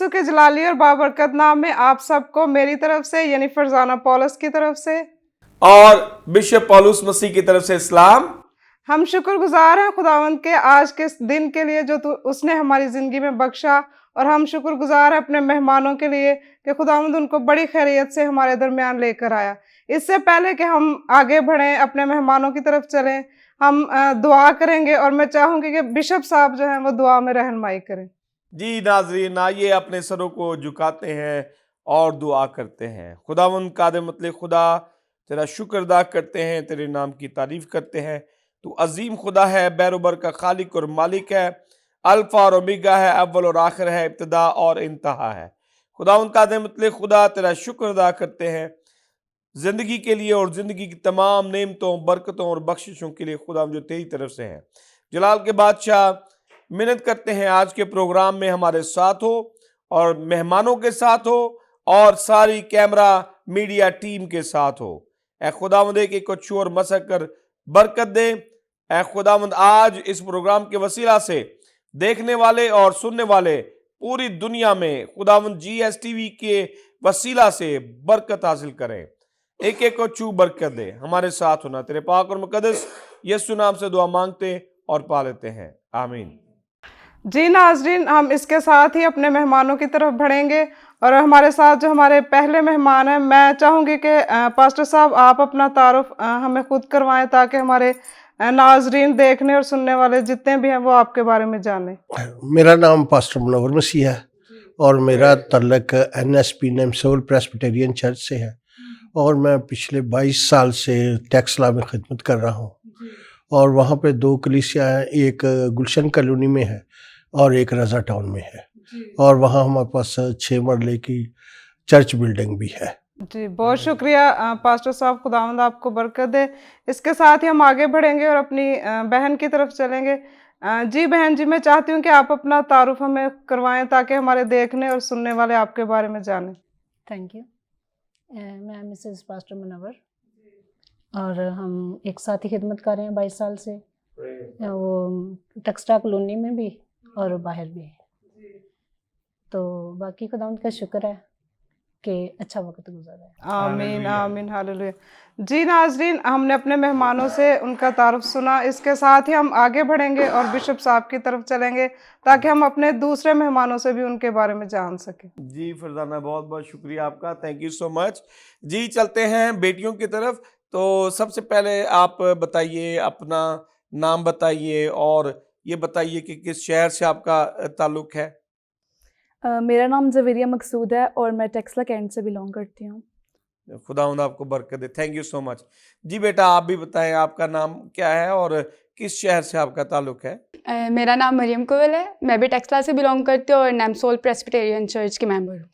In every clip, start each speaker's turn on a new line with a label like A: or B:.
A: यीशु के जलाली और बाबरकत नाम में आप सबको मेरी तरफ से यानी फरजाना पौलुस की तरफ से
B: और बिशप पौलुस मसीह की तरफ से इस्लाम।
A: हम शुक्रगुजार हैं खुदावंद के आज के इस दिन के लिए जो उसने हमारी जिंदगी में बख्शा। और हम शुक्रगुजार हैं अपने मेहमानों के लिए कि खुदावंद उनको बड़ी खैरियत से हमारे दरमियान लेकर आया। इससे पहले कि हम आगे बढ़ें, अपने मेहमानों की तरफ चलें, हम दुआ करेंगे और मैं चाहूंगी कि बिशप साहब जो हैं वो दुआ में रहनुमाई करें।
B: जी नाज़रीन, आइए अपने सरों को झुकाते हैं और दुआ करते हैं। खुदावंद कादर मतलब खुदा, तेरा शुक्र अदा करते हैं, तेरे नाम की तारीफ करते हैं। तू अजीम खुदा है, बैरोबर का खालिक और मालिक है, अल्फा और ओमेगा है, अव्वल और आखिर है, इब्तिदा और इंतहा है। खुदावंद कादर मतलब खुदा, तेरा शुक्र अदा करते हैं जिंदगी के लिए और जिंदगी की तमाम नेमतों, बरकतों और बख्शिशों के लिए खुदा जो तेरी तरफ से है। जलाल के बादशाह, मिन्नत करते हैं आज के प्रोग्राम में हमारे साथ हो और मेहमानों के साथ हो और सारी कैमरा मीडिया टीम के साथ हो। ऐ खुदावंद एक को छू और मसक कर बरकत दे। ऐ खुदावंद आज इस प्रोग्राम के वसीला से देखने वाले और सुनने वाले पूरी दुनिया में खुदावंद GSTV के वसीला से बरकत हासिल करें। एक को छू बरकत दे, हमारे साथ होना। तेरे पाक और मुकद्दस यीशु नाम से दुआ मांगते और पा लेते हैं, आमीन।
A: जी नाजरीन, हम इसके साथ ही अपने मेहमानों की तरफ बढ़ेंगे और हमारे साथ जो हमारे पहले मेहमान हैं, मैं चाहूँगी कि पास्टर साहब आप अपना तारुफ हमें खुद करवाएं ताकि हमारे नाजरीन देखने और सुनने वाले जितने भी हैं वो आपके बारे में जानें।
C: मेरा नाम पास्टर मुनव्वर मसीह है और मेरा तल्लक NSP नेमसोल प्रेस्बिटेरियन चर्च से है और मैं पिछले 22 साल से टेक्सला में खिदमत कर रहा हूँ और वहाँ पे 2 कलीसिया हैं, एक गुलशन कॉलोनी में है और एक रज़ा टाउन में है और वहाँ हमारे पास 6 मरले की चर्च बिल्डिंग भी है।
A: जी बहुत शुक्रिया पास्टर साहब, खुदावंद आपको बरकत दे। इसके साथ ही हम आगे बढ़ेंगे और अपनी बहन की तरफ चलेंगे। जी बहन जी, मैं चाहती हूँ कि आप अपना तारुफ हमें करवाएं ताकि हमारे देखने और सुनने वाले आपके बारे में जानें।
D: Thank you. मैं मिसेस पास्टर मुनव्वर और हम एक साथ ही खिदमत कर रहे हैं 22 साल से, वो टेक्सला कॉलोनी में भी और बाहर भी। तो बाकी खुदावंद का शुक्र है कि अच्छा वक्त गुजारा है।
A: आमीन आमीन हालेलुया। जी नाजरीन, हमने अपने मेहमानों से उनका तारुफ सुना। इसके साथ ही हम आगे बढ़ेंगे और बिशप साहब की तरफ चलेंगे ताकि हम अपने दूसरे मेहमानों से भी उनके बारे में जान सकें।
B: जी फरजाना, बहुत बहुत शुक्रिया आपका, थैंक यू सो मच। जी चलते हैं बेटियों की तरफ। तो सबसे पहले आप बताइए, अपना नाम बताइए और ये बताइए कि किस शहर से आपका ताल्लुक है।
E: मेरा नाम जवेरिया मकसूद है और मैं टेक्सला कैंट से बिलोंग करती हूँ।
B: खुदावंद आपको बरकत दे, थैंक यू सो मच। जी बेटा, आप भी बताएं आपका नाम क्या है और किस शहर से आपका ताल्लुक है।
F: मेरा नाम मरियम कोयल है, मैं भी टेक्सला से बिलोंग करती हूँ और नेमसोल प्रेस्बिटेरियन चर्च की मेंबर हूँ।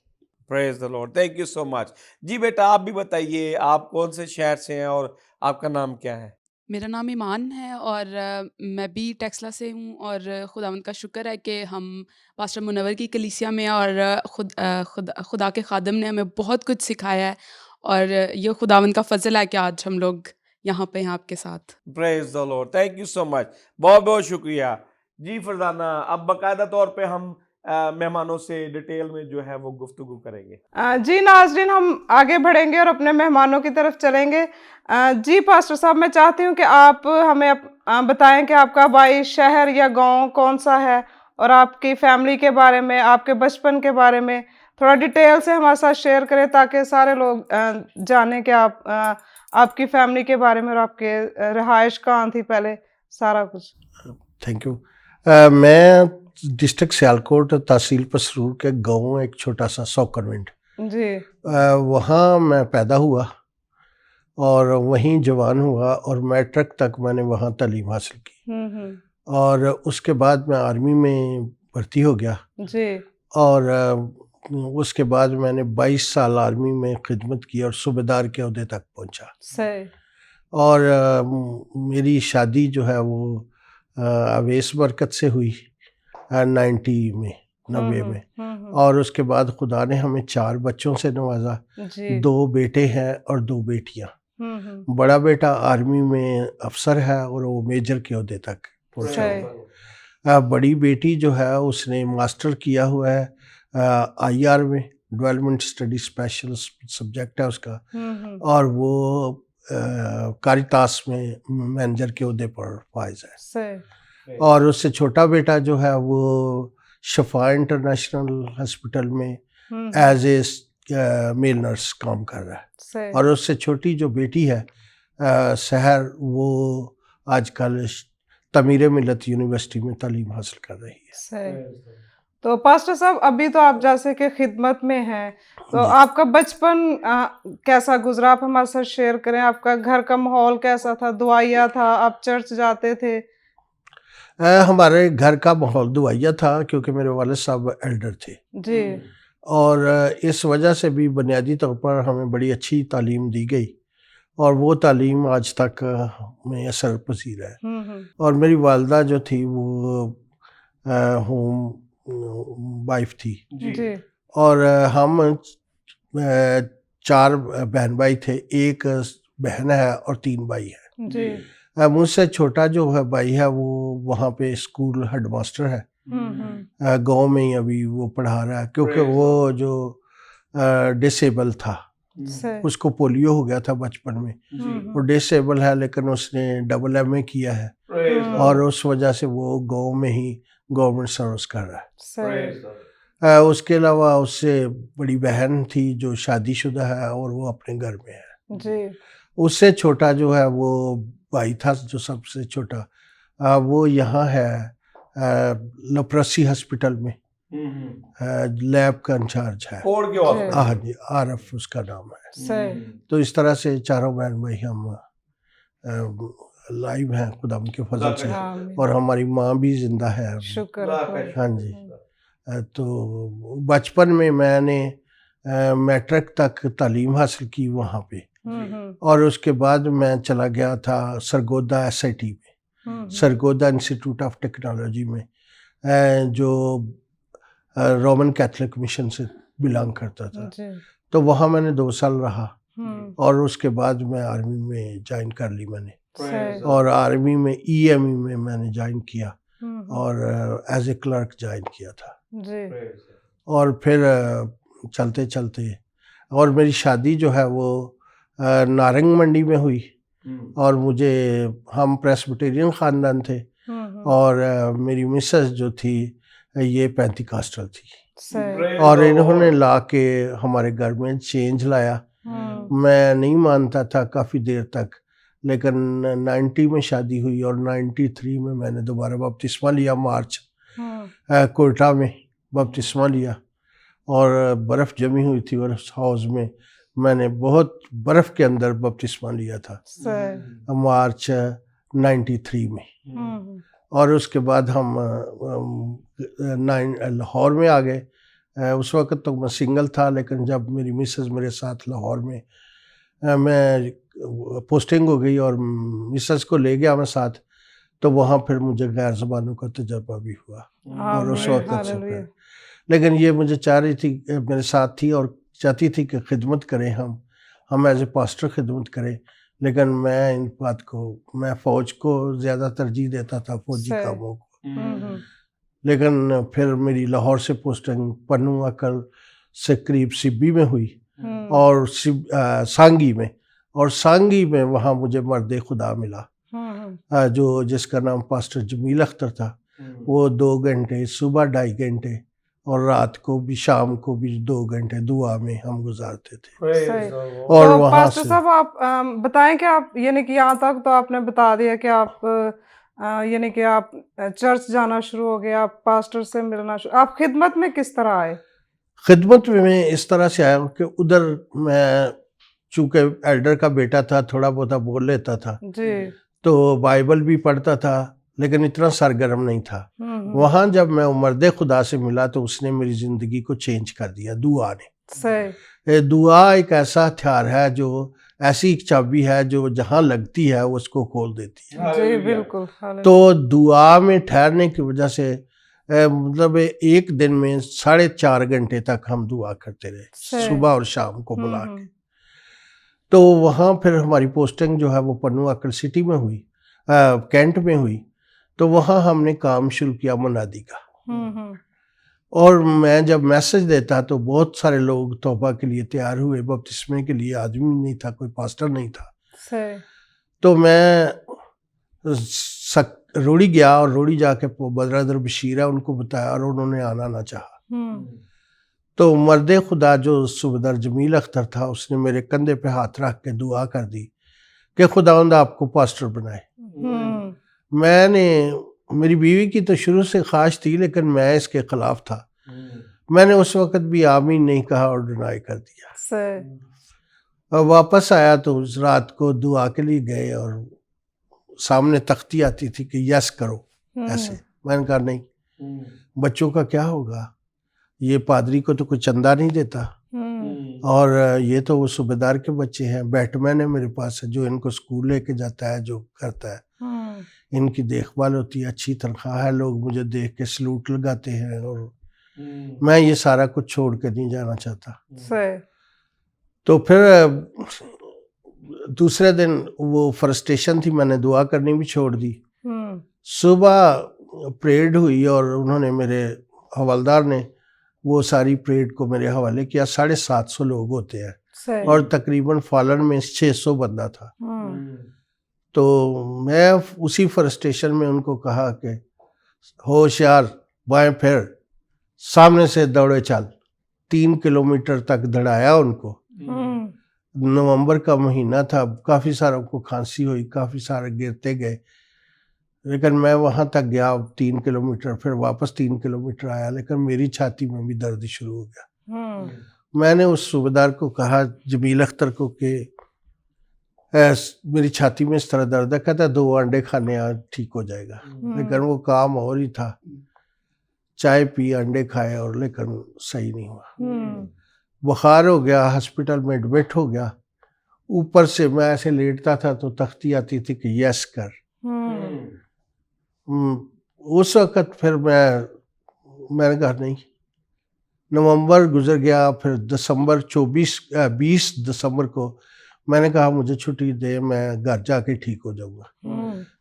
B: Praise the Lord, thank you so much. जी बेटा, आप भी बताइए आप कौन से शहर से हैं और आपका नाम क्या है।
G: मेरा नाम ईमान है और मैं भी टेक्सला से हूँ और खुदावंद का शुक्र है कि हम पास्टर मुनव्वर की कलीसिया में और खुदा के खादम ने हमें बहुत कुछ सिखाया है और ये खुदावंद का फजल है कि आज हम लोग यहाँ पे हैं आपके साथ।
B: Praise the Lord, thank you so much, बहुत बहुत शुक्रिया। जी फरजाना, अब बाकायदा तौर पे हम मेहमानों से डिटेल में जो है वो गुफ्तगू करेंगे।
A: जी नाजरीन, हम आगे बढ़ेंगे और अपने मेहमानों की तरफ चलेंगे। जी पास्टर साहब, मैं चाहती हूँ कि आप हमें बताएं कि आपका भाई शहर या गांव कौन सा है और आपकी फैमिली के बारे में, आपके बचपन के बारे में थोड़ा डिटेल से हमारे साथ शेयर करें ताकि सारे लोग जानें कि आप आपकी फैमिली के बारे में और आपके रिहाइश कहाँ थी पहले, सारा कुछ।
C: Thank you. मैं डिस्ट्रिक्ट सियालकोट, तहसील पसरूर के गाँव एक छोटा सा 100 कन्वेंट
A: जी,
C: वहाँ मैं पैदा हुआ और वहीं जवान हुआ और मैट्रिक तक मैंने वहाँ तालीम हासिल की और उसके बाद मैं आर्मी में भर्ती हो गया
A: जी,
C: और उसके बाद मैंने 22 साल आर्मी में खिदमत की और सूबेदार के ओहदे तक पहुँचा।
A: सही।
C: और मेरी शादी जो है वो अवेस बरकत से हुई 90 में और उसके बाद खुदा ने हमें 4 बच्चों से नवाजा।
A: जी,
C: 2 बेटे हैं और 2 बेटियां। बड़ा बेटा आर्मी में अफसर है और वो मेजर के ओहदे तक पहुंचा। बड़ी बेटी जो है उसने मास्टर किया हुआ है IR में, डेवलपमेंट स्टडी स्पेशल सब्जेक्ट है उसका, और वो कारितास में मैनेजर के ओहदे पर फाइज है।
A: सही।
C: और उससे छोटा बेटा जो है वो शफा इंटरनेशनल हॉस्पिटल में एज ए मेल नर्स काम कर रहा है।
A: सही।
C: और उससे छोटी जो बेटी है सहर, वो आजकल तमीर मिलत यूनिवर्सिटी में तालीम हासिल कर रही है।
A: सही। तो पास्टर साहब, अभी तो आप जैसे कि खिदमत में हैं, तो आपका बचपन कैसा गुजरा, आप हमारे साथ शेयर करें। आपका घर का माहौल कैसा था, दुआया था, आप चर्च जाते थे?
C: हमारे घर का माहौल दुआया था क्योंकि मेरे वालिद साहब एल्डर थे,
A: जी।
C: और इस वजह से भी बुनियादी तौर पर हमें बड़ी अच्छी तालीम दी गई, और वो तालीम आज तक में असर पसीर है। और मेरी वालदा जो थी वो होम वाइफ थी,
A: जी।
C: और हम 4 बहन भाई थे, एक बहन है और 3 भाई हैं।
A: जी।
C: मुझसे छोटा जो है भाई है वो वहाँ पे स्कूल हेडमास्टर है, गांव में ही अभी वो पढ़ा रहा है, क्योंकि वो जो डिसेबल था, उसको पोलियो हो गया था बचपन में, वो डिसेबल है लेकिन उसने AA किया है, और उस वजह से वो गांव में ही गवर्नमेंट सर्विस कर रहा है। उसके अलावा उससे बड़ी बहन थी जो शादीशुदा है और वो अपने घर में है।
A: जी।
C: उससे छोटा जो है वो भाई था, जो सबसे छोटा, वो यहाँ है लप्रसी हॉस्पिटल में लैब का इंचार्ज है। हाँ जी, आरफ उसका नाम है। तो इस तरह से चारों बहन भाई हम लाइव हैं खुदा के फजल से, और हमारी माँ भी जिंदा है।
A: शुक्र।
C: हाँ जी। तो बचपन में मैंने मैट्रिक तक तालीम हासिल की वहाँ पे, और उसके बाद मैं चला गया था सरगोदा SIT में, सरगोदा इंस्टीट्यूट ऑफ टेक्नोलॉजी में, जो रोमन कैथोलिक मिशन से बिलोंग करता था। तो वहाँ मैंने 2 साल रहा, और उसके बाद मैं आर्मी में ज्वाइन कर ली मैंने, और आर्मी में EME में मैंने ज्वाइन किया, और एज ए क्लर्क ज्वाइन किया था। और फिर चलते चलते, और मेरी शादी जो है वो नारंग मंडी में हुई, और हम प्रेस्बिटेरियन ख़ानदान थे, और मेरी मिसेस जो थी ये पेंटिकॉस्टल थी, और इन्होंने ला के हमारे घर में चेंज लाया। मैं नहीं मानता था काफ़ी देर तक, लेकिन 90 में शादी हुई, और 93 में मैंने दोबारा बपतिस्मा लिया, मार्च कोयटा में बपतिस्मा लिया, और बर्फ़ जमी हुई थी, और उस हाउस में मैंने बहुत बर्फ़ के अंदर बपतिस्मा लिया था मार्च 93 में। और उसके बाद हम लाहौर में आ गए। उस वक़्त तो मैं सिंगल था, लेकिन जब मेरी मिसेस मेरे साथ लाहौर में, मैं पोस्टिंग हो गई और मिसेस को ले गया मैं साथ, तो वहाँ फिर मुझे गैर ज़बानों का तजर्बा भी हुआ, और उस वक़्त से फिर, लेकिन ये मुझे चाह रही थी, मेरे साथ थी और चाहती थी कि खिदमत करें, हम एज ए पास्टर खिदमत करें, लेकिन मैं इन बात को, मैं फ़ौज को ज़्यादा तरजीह देता था, फ़ौजी कामों को। लेकिन फिर मेरी लाहौर से पोस्टिंग पन्नू अकल से करीब सिब्बी में हुई, और सांगी में, और सांगी में वहाँ मुझे मर्द खुदा मिला, जिसका नाम पास्टर जमील अख्तर था। वो 2 घंटे सुबह, 2.5 घंटे, और रात को भी, शाम को भी 2 घंटे दुआ में हम गुजारते थे। और
A: तो
C: वहाँ
A: पास्टर
C: से
A: साहब, आप बताएं कि आप, यानी कि यहाँ तक तो आपने बता दिया कि आप यानी कि आप चर्च जाना शुरू हो गया, आप पास्टर से मिलना शुरू, आप खिदमत में किस तरह आए?
C: खिदमत में मैं इस तरह से आया कि उधर मैं चूँकि एल्डर का बेटा था, थोड़ा बहुत बोल लेता था
A: जी।
C: तो बाइबल भी पढ़ता था, लेकिन इतना सरगर्म नहीं था। वहाँ जब मैं मर्द खुदा से मिला तो उसने मेरी ज़िंदगी को चेंज कर दिया, दुआ ने।
A: सही।
C: दुआ एक ऐसा हथियार है, जो ऐसी एक चाबी है जो जहाँ लगती है उसको खोल देती है।
A: जी बिल्कुल।
C: तो दुआ में ठहरने की वजह से मतलब एक दिन में 4.5 घंटे तक हम दुआ करते रहे, सुबह और शाम को बुला के। तो वहाँ फिर हमारी पोस्टिंग जो है वो पन्नू अकल सिटी में हुई, कैंट में हुई। तो वहाँ हमने काम शुरू किया मुनादी का, और मैं जब मैसेज देता तो बहुत सारे लोग तौबा के लिए तैयार हुए, बपतिस्मे के लिए आदमी नहीं था, कोई पास्टर नहीं था।
A: सही।
C: तो मैं रोड़ी गया और रोड़ी जाके ब्रदर बशीर है उनको बताया और उन्होंने आना ना चाहा। तो मर्द खुदा जो सूबेदार जमील अख्तर था उसने मेरे कंधे पे हाथ रख के दुआ कर दी कि खुदावंद आपको पास्टर बनाए। मैंने, मेरी बीवी की तो शुरू से ख्वाहिश थी लेकिन मैं इसके खिलाफ था। मैंने उस वक्त भी आमीन नहीं कहा और डिनाई कर दिया।
A: सही।
C: और वापस आया तो उस रात को दुआ के लिए गए और सामने तख्ती आती थी कि यस करो ऐसे। मैंने कहा नहीं, बच्चों का क्या होगा, ये पादरी को तो कुछ चंदा नहीं देता और ये तो वो सूबेदार के बच्चे हैं, बैटमैन है मेरे पास जो इनको स्कूल लेके जाता है, जो करता है, इनकी देखभाल होती है, अच्छी तनख्वाह है, लोग मुझे देख के सलूट लगाते हैं और मैं ये सारा कुछ छोड़ के नहीं जाना चाहता।
A: सही।
C: तो फिर दूसरे दिन वो फ्रस्ट्रेशन थी, मैंने दुआ करनी भी छोड़ दी। सुबह परेड हुई और उन्होंने, मेरे हवलदार ने वो सारी परेड को मेरे हवाले किया। 750 लोग होते हैं
A: सही।
C: और तकरीबन फालन में 600 बंदा था। तो मैं उसी फ्रस्ट्रेशन में उनको कहा कि होशियार, बाएं फिर, सामने से दौड़े चल। 3 किलोमीटर तक दौड़ाया उनको। नवंबर का महीना था, काफ़ी सारों को खांसी हुई, काफ़ी सारे गिरते गए, लेकिन मैं वहाँ तक गया 3 किलोमीटर, फिर वापस 3 किलोमीटर आया, लेकिन मेरी छाती में भी दर्द शुरू हो गया। मैंने उस सूबेदार को कहा, जमील अख्तर को, कि मेरी छाती में इस तरह दर्द है। कहता 2 अंडे खाने आज ठीक हो जाएगा। लेकिन वो काम और ही था, चाय पी, अंडे खाए और लेकिन सही नहीं हुआ। बुखार हो गया, हॉस्पिटल में एडमिट हो गया। ऊपर से मैं ऐसे लेटता था तो तख्ती आती थी कि यस कर। उस वक़्त फिर मैंने कहा नहीं। नवंबर गुजर गया, फिर दिसंबर 20 दिसंबर को मैंने कहा मुझे छुट्टी दे, मैं घर जाके ठीक हो जाऊंगा।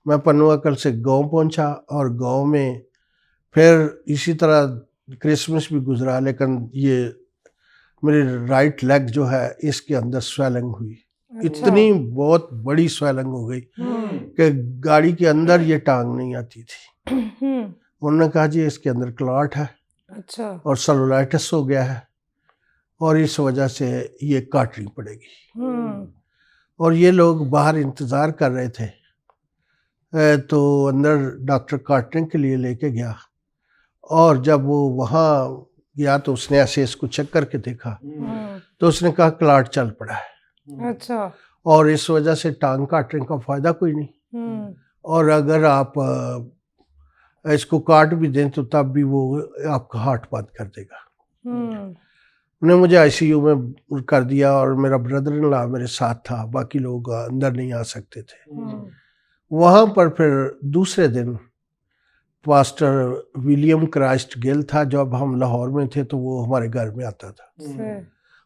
C: मैं पनुआकल से गांव पहुंचा और गांव में फिर इसी तरह क्रिसमस भी गुजरा, लेकिन ये मेरी राइट लेग जो है इसके अंदर स्वेलिंग हुई। इतनी बहुत बड़ी स्वेलिंग हो गई कि गाड़ी के अंदर ये टांग नहीं आती थी। उन्होंने कहा जी इसके अंदर क्लॉट है।
A: अच्छा। और
C: सेलुलाइटिस हो गया है और इस वजह से ये काटनी पड़ेगी। और ये लोग बाहर इंतज़ार कर रहे थे, तो अंदर डॉक्टर काटने के लिए लेके गया और जब वो वहाँ गया तो उसने ऐसे इसको चेक करके देखा तो उसने कहा क्लॉट चल पड़ा है।
A: अच्छा।
C: और इस वजह से टांग काटने का फ़ायदा कोई नहीं, और अगर आप इसको काट भी दें तो तब भी वो आपका हार्ट बंद कर देगा। उन्होंने मुझे आईसीयू में कर दिया और मेरा ब्रदर इन लॉ मेरे साथ था, बाकी लोग अंदर नहीं आ सकते थे। वहाँ पर फिर दूसरे दिन पास्टर विलियम क्राइस्ट गिल था, जब हम लाहौर में थे तो वो हमारे घर में आता था।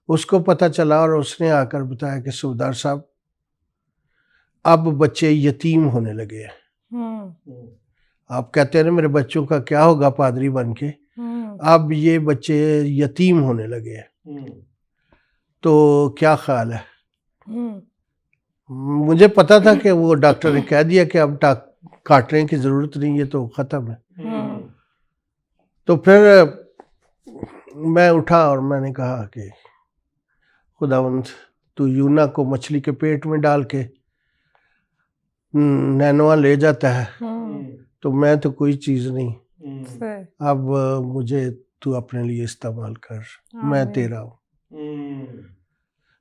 C: उसको पता चला और उसने आकर बताया कि सूबेदार साहब अब बच्चे यतीम होने लगे हैं। आप कहते हैं ना मेरे बच्चों का क्या होगा पादरी बन के, अब ये बच्चे यतीम होने लगे हैं, तो क्या ख्याल है? मुझे पता था कि वो डॉक्टर ने कह दिया कि अब काटने की ज़रूरत नहीं, ये तो ख़त्म है। तो फिर मैं उठा और मैंने कहा कि खुदावंद तू यूना को मछली के पेट में डाल के नैनवा ले जाता है, तो मैं तो कोई चीज़ नहीं, अब मुझे तू अपने लिए इस्तेमाल कर, मैं तेरा हूँ।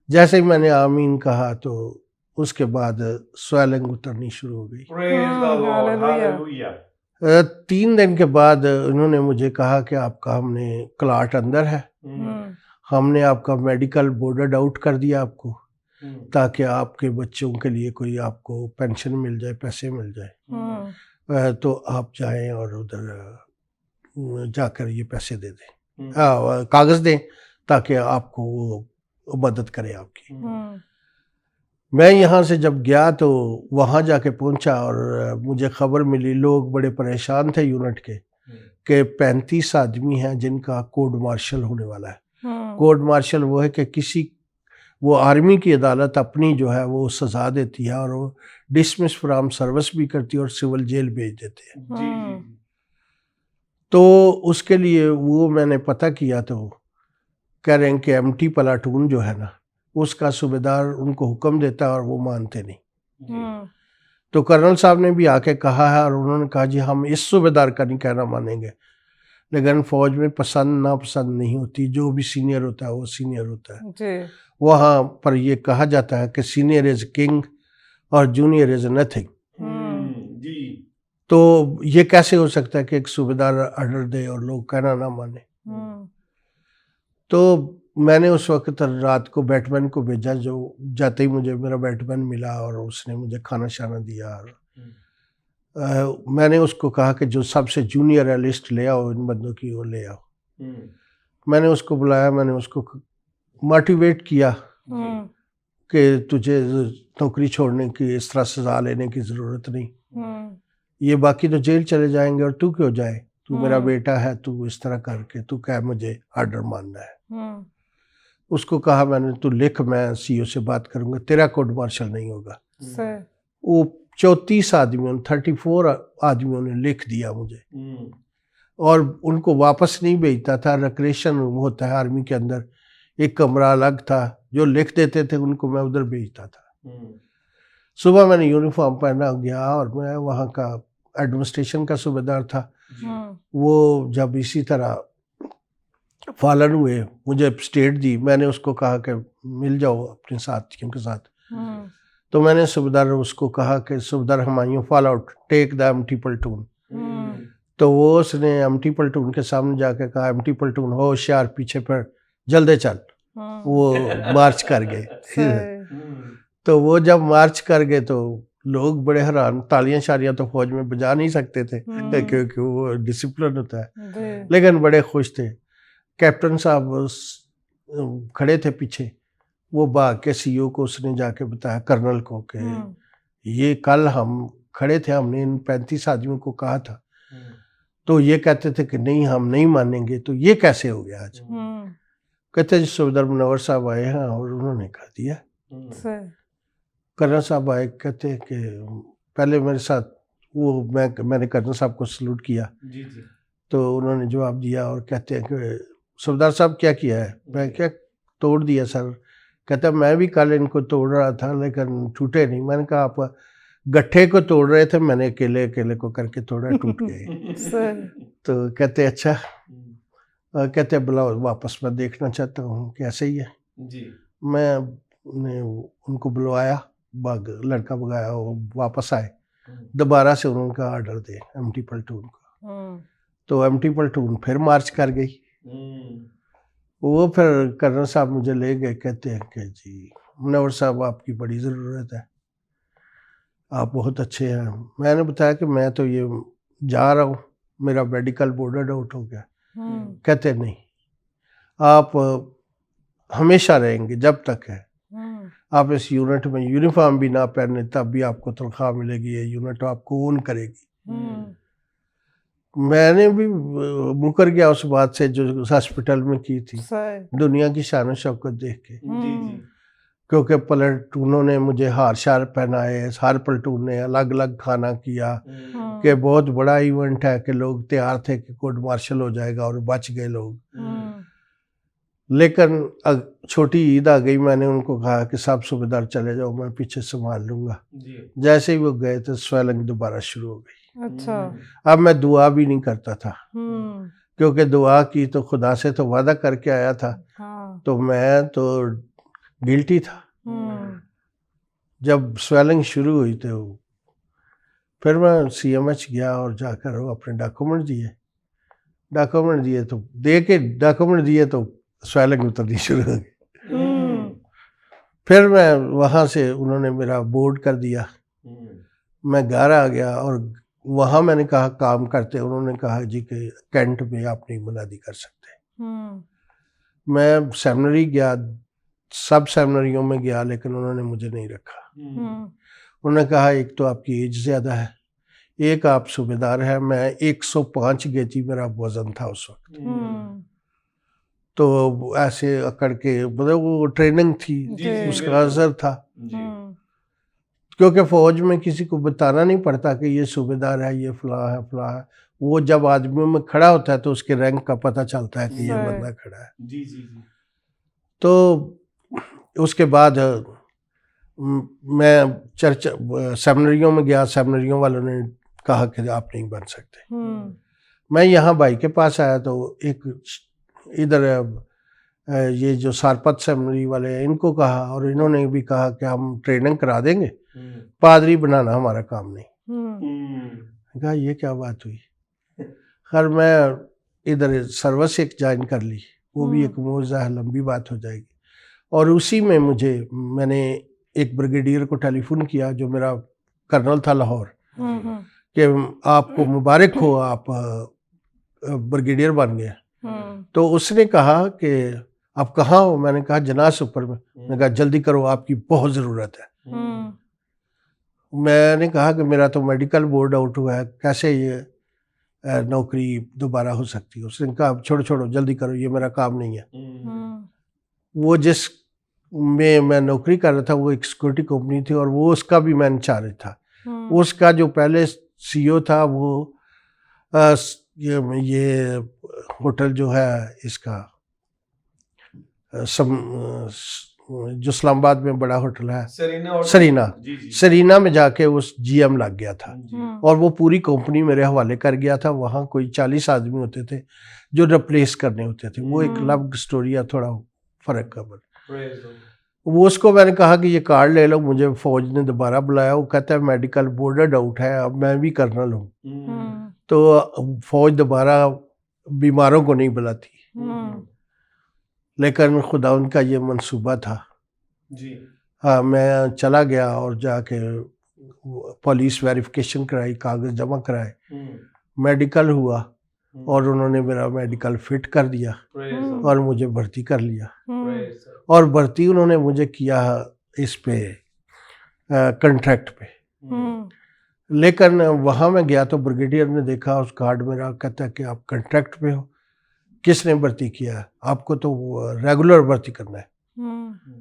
C: जैसे ही मैंने आमीन कहा तो उसके बाद स्वेलिंग उतरनी शुरू हो गई। 3 दिन के बाद उन्होंने मुझे कहा कि आपका हमने क्लॉट अंदर है, हमने आपका मेडिकल बोर्डेड आउट कर दिया आपको, ताकि आपके बच्चों के लिए कोई आपको पेंशन मिल जाए, पैसे मिल जाए, तो आप जाएं और उधर जाकर ये पैसे दे दें, कागज़ दें, ताकि आपको वो मदद करे आपकी। मैं यहाँ से जब गया तो वहाँ जाके पहुँचा और मुझे खबर मिली, लोग बड़े परेशान थे यूनिट के कि 35 आदमी हैं जिनका कोर्ट मार्शल होने वाला है।
A: हम्म,
C: कोर्ट मार्शल वो है कि वो आर्मी की अदालत अपनी जो है वो सज़ा देती है और वो डिसमिस फ्रॉम सर्विस भी करती है और सिविल जेल भेज देते हैं।
A: हम्म,
C: तो उसके लिए वो मैंने पता किया तो कह रहे हैं कि एमटी प्लाटून जो है ना, उसका सूबेदार उनको हुक्म देता है और वो मानते नहीं।
A: हम्म,
C: तो कर्नल साहब ने भी आके कहा है और उन्होंने कहा जी हम इस सूबेदार का नहीं कहना मानेंगे, लेकिन फौज में पसंद नापसंद नहीं होती, जो भी सीनियर होता है वो सीनियर होता है।
A: जी,
C: वहाँ पर ये कहा जाता है कि सीनियर इज किंग और जूनियर इज नथिंग।
B: जी
C: तो ये कैसे हो सकता है कि एक सूबेदार ऑर्डर दे और लोग कहना ना माने।
A: हम्म,
C: तो मैंने उस वक्त रात को बैटमैन को भेजा, जो जाते ही मुझे मेरा बैटमैन मिला और उसने मुझे खाना शाना दिया और मैंने उसको कहा कि जो सबसे जूनियर है लिस्ट ले आओ इन बंदों की, वो ले आओ। मैंने उसको बुलाया, मैंने उसको मोटिवेट किया
A: हम्म,
C: कि तुझे नौकरी छोड़ने की, इस तरह सजा लेने की ज़रूरत नहीं,
A: हम्म,
C: ये बाकी तो जेल चले जाएंगे और तू क्यों जाए, तू मेरा
A: हम्म,
C: बेटा है, तू इस तरह करके तू क्या मुझे ऑर्डर मानना है।
A: हम्म,
C: उसको कहा मैंने, तू लिख, मैं सीईओ से बात करूंगा, तेरा कोर्ट मार्शल नहीं होगा।
A: सही,
C: वो 34 आदमियों 34 आदमियों ने लिख दिया मुझे और उनको वापस नहीं भेजता था। रिक्रेशन रूम होता है आर्मी के अंदर, एक कमरा अलग था, जो लिख देते थे उनको मैं उधर भेजता था। सुबह मैंने यूनिफॉर्म पहना गया और मैं वहाँ का एडमिनिस्ट्रेशन का सूबेदार था।
A: हम्म,
C: वो जब इसी तरह फॉलन हुए, मुझे स्टेट दी, मैंने उसको कहा कि मिल जाओ अपने साथियों के साथ।
A: हम्म,
C: तो मैंने सूबेदार उसको कहा कि सूबेदार Humayun fall out, take the empty platoon.
A: हम्म,
C: तो वो उसने एम्प्टी प्लाटून के सामने जाके कहा, एम्प्टी प्लाटून हो होशियार, पीछे पर जल्दी चल। वो मार्च कर गए।
A: सही,
C: तो वो जब मार्च कर गए तो लोग बड़े हैरान, तालियां शालियां तो फौज में बजा नहीं सकते थे क्योंकि वो डिसिप्लिन होता है,
A: जी,
C: लेकिन बड़े खुश थे। कैप्टन साहब खड़े थे पीछे, वो भाग के सीईओ को उसने जाके बताया, कर्नल को, कि
A: हम्म,
C: ये कल हम खड़े थे, हमने इन 35 आदमियों को कहा था, तो ये कहते थे कि नहीं हम नहीं मानेंगे, तो ये कैसे हो गया आज।
A: हम्म,
C: कहते जी सूबेदार मुनव्वर साहब आए हैं और उन्होंने कह दिया।
A: सही,
C: कर्नल साहब आए, कहते कि पहले मेरे साथ वो मैंने कर्नल साहब को सल्यूट किया, तो उन्होंने जवाब दिया और कहते हैं कि सूबेदार साहब क्या किया है। मैं क्या तोड़ दिया सर। कहता मैं भी कल इनको तोड़ रहा था लेकिन टूटे नहीं। मैंने कहा आप गट्ठे को तोड़ रहे थे, मैंने अकेले अकेले को करके तोड़ा, टूट गए।
A: सही,
C: तो कहते अच्छा, कहते बुलाओ वापस, मैं देखना चाहता हूँ कि ऐसे ही है। मैंने उनको बुलवाया, लड़का भगाया, वो वापस आए, दोबारा से उनका ऑर्डर दे एम्प्टी प्लाटून को।
A: हम्म,
C: तो एम्प्टी प्लाटून फिर मार्च कर गई। वो फिर कर्नल साहब मुझे ले गए, कहते हैं कि जी मुनव्वर साहब आपकी बड़ी ज़रूरत है, आप बहुत अच्छे हैं। मैंने बताया कि मैं तो ये जा रहा हूँ, मेरा मेडिकल बोर्डर आउट हो गया।
A: हम्म,
C: कहते नहीं, आप हमेशा रहेंगे जब तक है,
A: हम्म,
C: आप इस यूनिट में यूनिफॉर्म भी ना पहने तब भी आपको तनख्वाह मिलेगी, ये यूनिट आपको ओन करेगी।
A: हम्म,
C: मैंने भी मुकर गया उस बात से जो हॉस्पिटल में की थी,
A: सही,
C: दुनिया की शान और शौकत देख के,
A: हम्म,
C: क्योंकि प्लाटूनों ने मुझे हार शार पहनाए, हर प्लाटून ने अलग अलग खाना किया, कि बहुत बड़ा इवेंट है, कि लोग तैयार थे कि कोर्ट मार्शल हो जाएगा और बच गए लोग।
A: हम्म,
C: लेकिन छोटी ईद आ गई, मैंने उनको कहा कि सब सूबेदार चले जाओ, मैं पीछे संभाल लूँगा। जैसे ही वो गए तो स्वेलिंग दोबारा शुरू हो गई।
A: अच्छा,
C: अब मैं दुआ भी नहीं करता था,
A: हम्म,
C: क्योंकि दुआ की तो खुदा से तो वादा करके आया था,
A: हाँ,
C: तो मैं तो गिल्टी था।
A: हम्म,
C: जब स्वेलिंग शुरू हुई तो फिर मैं सीएमएच गया और जाकर वो अपने डॉक्यूमेंट दिए तो डॉक्यूमेंट दिए तो स्वेलिंग उतरनी शुरू हो गई।
A: हम्म,
C: फिर मैं वहाँ से, उन्होंने मेरा बोर्ड कर दिया, मैं घर आ गया और वहाँ मैंने कहा काम करते, उन्होंने कहा जी कि कैंट में आप नहीं मुनादी कर सकते।
A: हम्म,
C: मैं सेमिनरी गया, सब सेमिनरियों में गया, लेकिन उन्होंने मुझे नहीं रखा।
A: हम्म,
C: उन्होंने कहा एक तो आपकी एज ज़्यादा है, एक आप सूबेदार है, मैं 105 केजी मेरा वजन था उस वक्त। तो ऐसे अकड़ के मतलब वो ट्रेनिंग थी,
A: जी,
C: उसका असर था,
B: जी
C: क्योंकि फौज में किसी को बताना नहीं पड़ता कि ये सूबेदार है, ये फलां है फलां है। वो जब आदमियों में खड़ा होता है तो उसके रैंक का पता चलता है कि ये
A: सही।
C: बंदा खड़ा है।
B: जी जी जी
C: तो उसके बाद मैं चर्च सेमिनरियों में गया, सेमिनरियों वालों ने कहा कि आप नहीं बन सकते। मैं यहाँ भाई के पास आया तो एक इधर ये जो सारपत सेमिनरी वाले हैं इनको कहा, और इन्होंने भी कहा कि हम ट्रेनिंग करा देंगे, पादरी बनाना हमारा काम नहीं। कहा ये क्या बात हुई। खैर मैं इधर सर्विस एक ज्वाइन कर ली, वो भी एक मौजा है, लंबी बात हो जाएगी। और उसी में मैंने एक ब्रिगेडियर को टेलीफोन किया जो मेरा कर्नल था लाहौर, कि आपको मुबारक हो, आप ब्रिगेडियर बन गए। तो उसने कहा कि आप कहाँ हो। मैंने कहा जनास ऊपर में। मैंने कहा जल्दी करो, आपकी बहुत ज़रूरत है। मैंने कहा कि मेरा तो मेडिकल बोर्ड आउट हुआ है, कैसे ये नौकरी दोबारा हो सकती है। उसने कहा छोड़ो छोड़ो, जल्दी करो, ये मेरा काम नहीं है। वो जिस में मैं नौकरी कर रहा था वो एक सिक्योरिटी कंपनी थी, और वो उसका भी मैं इंचार्ज था। उसका जो पहले सीईओ था वो ये होटल जो है इसका जो इस्लामाबाद में बड़ा होटल है सरीना, सरीना में जाके उस जीएम लग गया था, और वो पूरी कंपनी मेरे हवाले कर गया था। वहाँ कोई 40 आदमी होते थे जो रिप्लेस करने होते थे। वो एक अलग स्टोरी है, थोड़ा फर्क का बन। वो उसको मैंने कहा कि ये कार्ड ले लो। मुझे फौज ने दोबारा बुलाया, वो कहता है मेडिकल बोर्डेड आउट है, अब मैं भी कर्नल हूँ। तो फौज दोबारा बीमारों को नहीं बुलाती, लेकिन खुदा उनका ये मंसूबा था जी। हाँ, मैं चला गया और जाके पुलिस वेरिफिकेशन कराई, कागज जमा कराए, मेडिकल हुआ, और उन्होंने मेरा मेडिकल फिट कर दिया और मुझे भर्ती कर लिया। और भर्ती उन्होंने मुझे किया इस पे कॉन्ट्रैक्ट पे। लेकिन वहाँ मैं गया तो ब्रिगेडियर ने देखा उस कार्ड मेरा, कहता है कि आप कॉन्ट्रैक्ट पे हो, किसने भर्ती किया, आपको तो रेगुलर भर्ती करना है।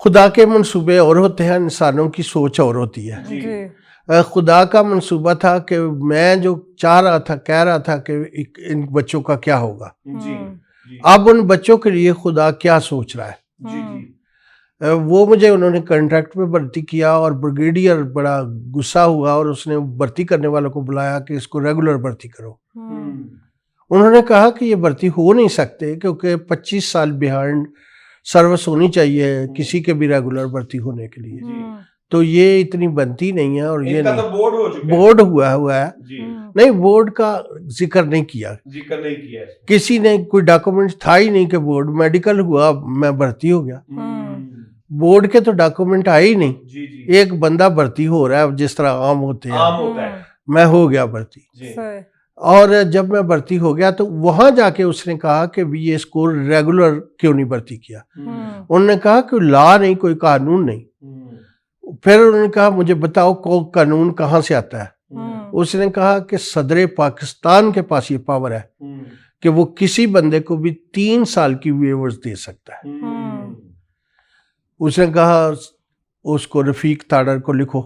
C: खुदा के मंसूबे और होते हैं, इंसानों की सोच और होती है। खुदा का मंसूबा था कि मैं जो चाह रहा था, कह रहा था कि इन बच्चों का क्या होगा, अब उन बच्चों के लिए खुदा क्या सोच रहा है। वो मुझे उन्होंने कॉन्ट्रैक्ट पे भर्ती किया, और ब्रिगेडियर बड़ा गुस्सा हुआ और उसने भर्ती करने वालों को बुलाया कि इसको रेगुलर भर्ती करो। उन्होंने कहा कि ये भर्ती हो नहीं सकते, क्योंकि 25 साल बिहाइंड सर्विस होनी चाहिए किसी के भी रेगुलर भर्ती होने के लिए, तो ये इतनी बनती नहीं है। और ये नहीं, तो बोर्ड हुआ है नहीं, बोर्ड का जिक्र नहीं किया, किसी ने, कोई डॉक्यूमेंट था ही नहीं कि बोर्ड। मेडिकल हुआ, मैं भर्ती हो गया, बोर्ड के तो डॉक्यूमेंट आए ही नहीं। एक बंदा भर्ती हो रहा है जिस तरह आम होते हैं, मैं हो गया भर्ती। और जब मैं भर्ती हो गया तो वहां जाके उसने कहा कि भी ये इसको रेगुलर क्यों नहीं भर्ती किया। उन्होंने कहा कि लॉ नहीं, कोई कानून नहीं। फिर उन्होंने कहा मुझे बताओ कानून कहाँ से आता है। उसने कहा कि सदर पाकिस्तान के पास ये पावर है कि वो किसी बंदे को भी 3 साल की वेवर्स दे सकता है। उसने कहा उसको रफीक ताड़र को लिखो,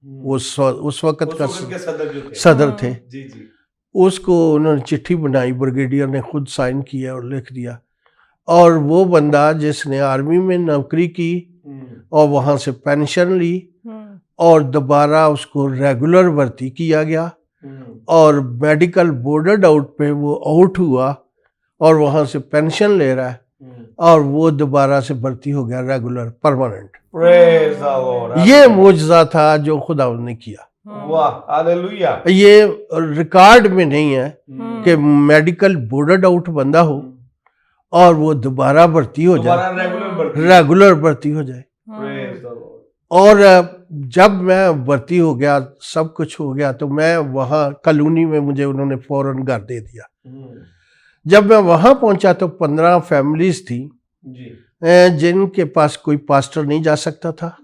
C: वो उस वक्त का सदर थे। उसको उन्होंने चिट्ठी बनाई, ब्रिगेडियर ने खुद साइन किया और लिख दिया। और वो बंदा जिसने आर्मी में नौकरी की और वहाँ से पेंशन ली और दोबारा उसको रेगुलर भर्ती किया गया, और मेडिकल बोर्डेड आउट पे वो आउट हुआ और वहाँ से पेंशन ले रहा है, और वो दोबारा से भर्ती हो गया रेगुलर परमानेंट। ये मुजज़ा था जो खुदा ने किया।
B: वाह, हालेलुया।
C: ये रिकॉर्ड में नहीं है कि मेडिकल बोर्डेड आउट बंदा हो और वो दोबारा भर्ती हो जाए, रेगुलर भर्ती हो जाए। और जब मैं भर्ती हो गया, सब कुछ हो गया, तो मैं वहाँ कॉलोनी में मुझे उन्होंने फौरन घर दे दिया। जब मैं वहाँ पहुँचा तो 15 फैमिलीज थी जिनके पास कोई पास्टर नहीं जा सकता था,